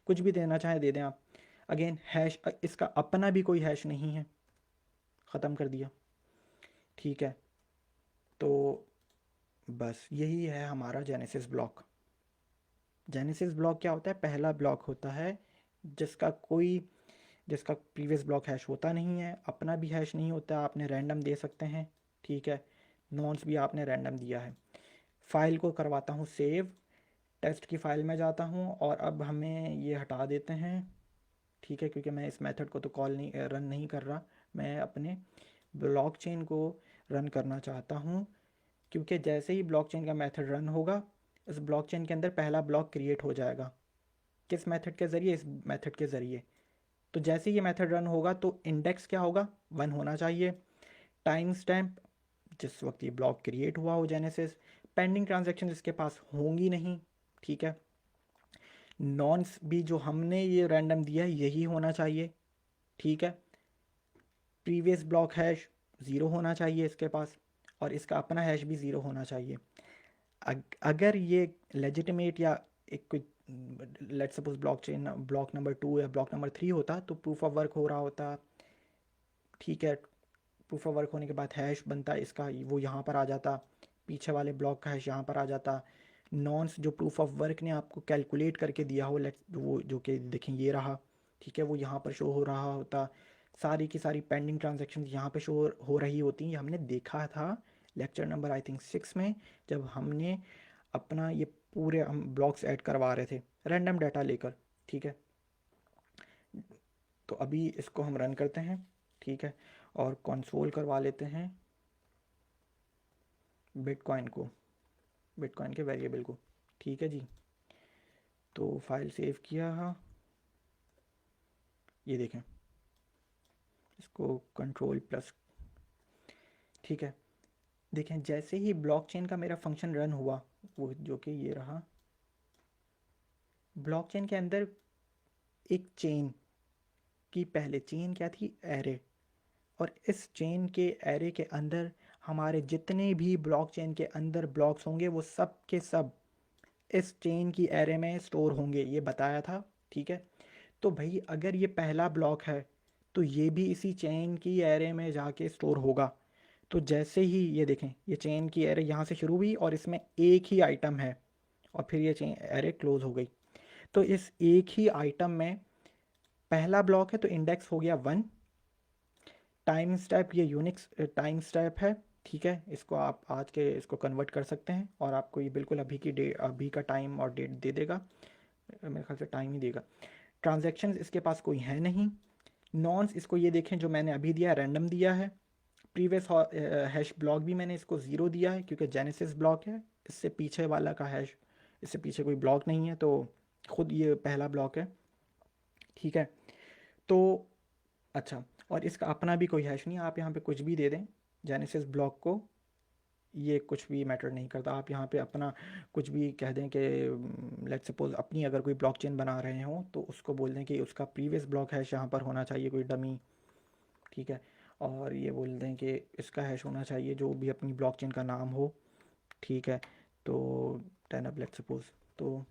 कुछ भी देना चाहे दे दें आप। अगेन हैश, इसका अपना भी कोई हैश नहीं है, ख़त्म कर दिया, ठीक है। तो बस यही है हमारा जेनेसिस ब्लॉक। जेनेसिस ब्लॉक क्या होता है? पहला ब्लॉक होता है जिसका प्रीवियस ब्लॉक हैश होता नहीं है, अपना भी हैश नहीं होता, आपने रैंडम दे सकते हैं, ठीक है, नॉन्स भी आपने रैंडम दिया है। फाइल को करवाता हूँ सेव, टेस्ट की फ़ाइल में जाता हूँ और अब हमें ये हटा देते हैं, ठीक है, क्योंकि मैं इस मेथड को तो कॉल नहीं रन नहीं कर रहा, मैं अपने ब्लॉकचेन को रन करना चाहता हूँ। क्योंकि जैसे ही ब्लॉकचेन का मेथड रन होगा इस ब्लॉकचेन के अंदर पहला ब्लॉक क्रिएट हो जाएगा। किस मेथड के ज़रिए? इस मेथड के ज़रिए। तो जैसे ही ये मेथड रन होगा तो इंडेक्स क्या होगा? 1 होना चाहिए। टाइम स्टैम्प जिस वक्त ये ब्लॉक क्रिएट हुआ हो जेनेसिस, पेंडिंग ट्रांजेक्शन इसके पास होंगी नहीं, ठीक है। नॉन्स भी जो हमने ये रैंडम दिया है यही होना चाहिए, ठीक है। प्रीवियस ब्लॉक हैश 0 होना चाहिए इसके पास, और इसका अपना हैश भी 0 होना चाहिए। अगर ये लेजिटिमेट या एक कोई let suppose blockchain block number 2 या ब्लॉक नंबर 3 होता तो प्रूफ ऑफ वर्क हो रहा होता, ठीक है। प्रूफ ऑफ वर्क होने के बाद हैश बनता इसका, वो यहाँ पर आ जाता, पीछे वाले ब्लॉक का हैश यहाँ पर आ जाता। नॉन्स जो प्रूफ ऑफ वर्क ने आपको कैलकुलेट करके दिया हो, लेट वो जो कि देखें ये रहा, ठीक है, वो यहाँ पर शो हो रहा होता। सारी की सारी पेंडिंग ट्रांजेक्शन यहाँ पे शो हो रही होती। ये हमने देखा था लेक्चर नंबर आई थिंक 6 में, जब हमने अपना ये पूरे हम ब्लॉक्स ऐड करवा रहे थे रैंडम डाटा लेकर, ठीक है। तो अभी इसको हम रन करते हैं, ठीक है, और कंसोल करवा लेते हैं बिटकॉइन को, बिटकॉइन के वेरिएबल को, ठीक है जी। तो फाइल सेव किया, हाँ ये देखें, इसको कंट्रोल प्लस, ठीक है। देखें जैसे ही ब्लॉकचेन का मेरा फंक्शन रन हुआ, वो जो कि ये रहा, ब्लॉकचेन के अंदर एक चेन की, पहले चेन क्या थी? एरे। और इस चेन के एरे के अंदर हमारे जितने भी ब्लॉकचेन के अंदर ब्लॉक्स होंगे वो सब के सब इस चेन की एरे में स्टोर होंगे, ये बताया था, ठीक है। तो भाई अगर ये पहला ब्लॉक है तो ये भी इसी चेन की एरे में जाके स्टोर होगा। तो जैसे ही ये देखें, ये चेन की एरे यहाँ से शुरू हुई और इसमें एक ही आइटम है और फिर ये चेन एरे क्लोज हो गई। तो इस एक ही आइटम में पहला ब्लॉक है तो इंडेक्स हो गया 1। टाइम स्टैप ये यूनिक्स टाइम स्टैप है, ठीक है, इसको आप आज के इसको कन्वर्ट कर सकते हैं और आपको ये बिल्कुल अभी की डे अभी का टाइम और डेट दे देगा, मेरे ख्याल से टाइम ही देगा। ट्रांजैक्शंस इसके पास कोई है नहीं। नॉन्स इसको ये देखें जो मैंने अभी दिया रैंडम दिया है। प्रीवियस हैश ब्लॉक भी मैंने इसको 0 दिया है क्योंकि जेनेसिस ब्लॉक है, इससे पीछे वाला का हैश, इससे पीछे कोई ब्लॉक नहीं है तो खुद ये पहला ब्लॉक है, ठीक है। तो अच्छा, और इसका अपना भी कोई हैश नहीं, आप यहाँ पे कुछ भी दे दें जेनेसिस ब्लॉक को, ये कुछ भी मैटर नहीं करता। आप यहाँ पे अपना कुछ भी कह दें कि लेट्स सपोज अपनी अगर कोई ब्लॉकचेन बना रहे हो तो उसको बोल दें कि उसका प्रीवियस ब्लॉक हैश यहाँ पर होना चाहिए कोई डमी, ठीक है, और ये बोल दें कि इसका हैश होना चाहिए जो भी अपनी ब्लॉकचेन का नाम हो, ठीक है। तो 10 अब लेट्स सपोज, तो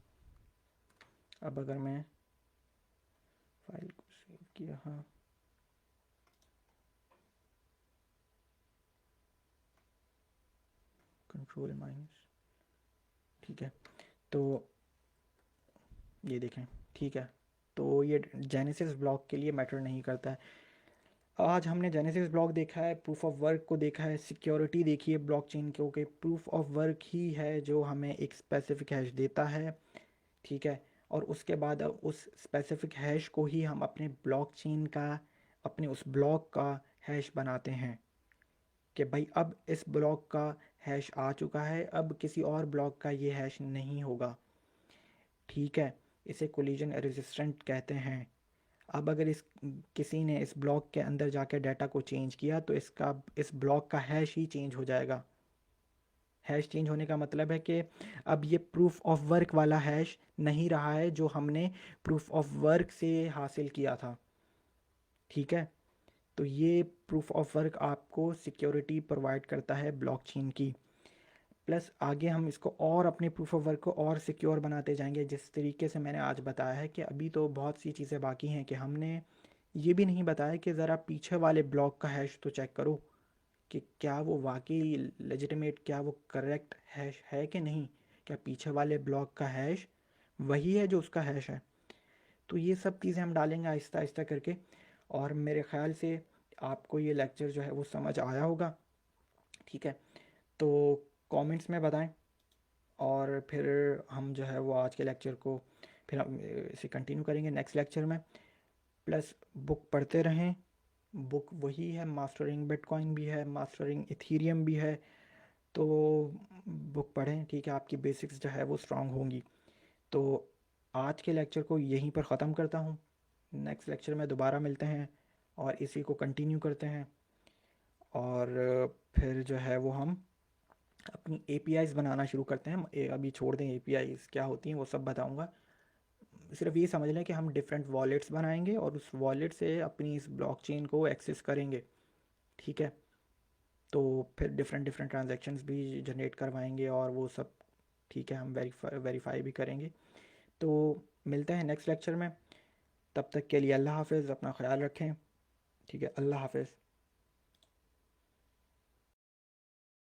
अब अगर मैं फाइल को सेव किया, हाँ कंट्रोल माइनस, ठीक है, तो ये देखें, ठीक है। तो ये जेनेसिस ब्लॉक के लिए मैटर नहीं करता है। आज हमने जेनेसिस ब्लॉक देखा है, प्रूफ ऑफ वर्क को देखा है, सिक्योरिटी देखी है ब्लॉकचेन के, ओके, प्रूफ ऑफ वर्क ही है जो हमें एक स्पेसिफिक हैश देता है, ठीक है। और उसके बाद अब उस स्पेसिफिक हैश को ही हम अपने ब्लॉकचेन का, अपने उस ब्लॉक का हैश बनाते हैं कि भाई अब इस ब्लॉक का हैश आ चुका है, अब किसी और ब्लॉक का ये हैश नहीं होगा। ठीक है, इसे कोलिजन रेजिस्टेंट कहते हैं। अब अगर इस किसी ने इस ब्लॉक के अंदर जाकर डाटा को चेंज किया तो इसका इस ब्लॉक का हैश ही चेंज हो जाएगा। हैश चेंज होने का मतलब है कि अब ये प्रूफ ऑफ वर्क वाला हैश नहीं रहा है जो हमने प्रूफ ऑफ वर्क से हासिल किया था। ठीक है, तो ये प्रूफ ऑफ वर्क आपको सिक्योरिटी प्रोवाइड करता है ब्लॉकचेन की। प्लस आगे हम इसको और अपने प्रूफ ऑफ वर्क को और सिक्योर बनाते जाएंगे, जिस तरीके से मैंने आज बताया है कि अभी तो बहुत सी चीज़ें बाकी हैं कि हमने ये भी नहीं बताया कि ज़रा पीछे वाले ब्लॉक का हैश तो चेक करो कि क्या वो वाकई लेजिटिमेट, क्या वो करेक्ट हैश है कि नहीं, क्या पीछे वाले ब्लॉक का हैश वही है जो उसका हैश है। तो ये सब चीज़ें हम डालेंगे आहिस्ता आहिस्ता करके, और मेरे ख़्याल से आपको ये लेक्चर जो है वो समझ आया होगा। ठीक है, तो कमेंट्स में बताएं, और फिर हम जो है वो आज के लेक्चर को फिर हम इसे कंटिन्यू करेंगे नेक्स्ट लेक्चर में। प्लस बुक पढ़ते रहें, बुक वही है, मास्टरिंग बिटकॉइन भी है, मास्टरिंग इथीरियम भी है, तो बुक पढ़ें। ठीक है, आपकी बेसिक्स जो है वो स्ट्रांग होंगी। तो आज के लेक्चर को यहीं पर ख़त्म करता हूँ, नेक्स्ट लेक्चर में दोबारा मिलते हैं और इसी को कंटिन्यू करते हैं, और फिर जो है वो हम अपनी एपीआईज़ बनाना शुरू करते हैं। अभी छोड़ दें एपीआईज़ क्या होती हैं वो सब बताऊंगा, सिर्फ ये समझ लें कि हम डिफरेंट वॉलेट्स बनाएंगे और उस वॉलेट से अपनी इस ब्लॉकचेन को एक्सेस करेंगे। ठीक है, तो फिर डिफरेंट डिफरेंट ट्रांजैक्शंस भी जनरेट करवाएंगे और वो सब। ठीक है, हम वेरीफाई भी करेंगे। तो मिलते हैं नेक्स्ट लेक्चर में, तब तक के लिए अल्लाह हाफ़िज़, अपना ख्याल रखें। ठीक है, अल्लाह हाफ़िज़।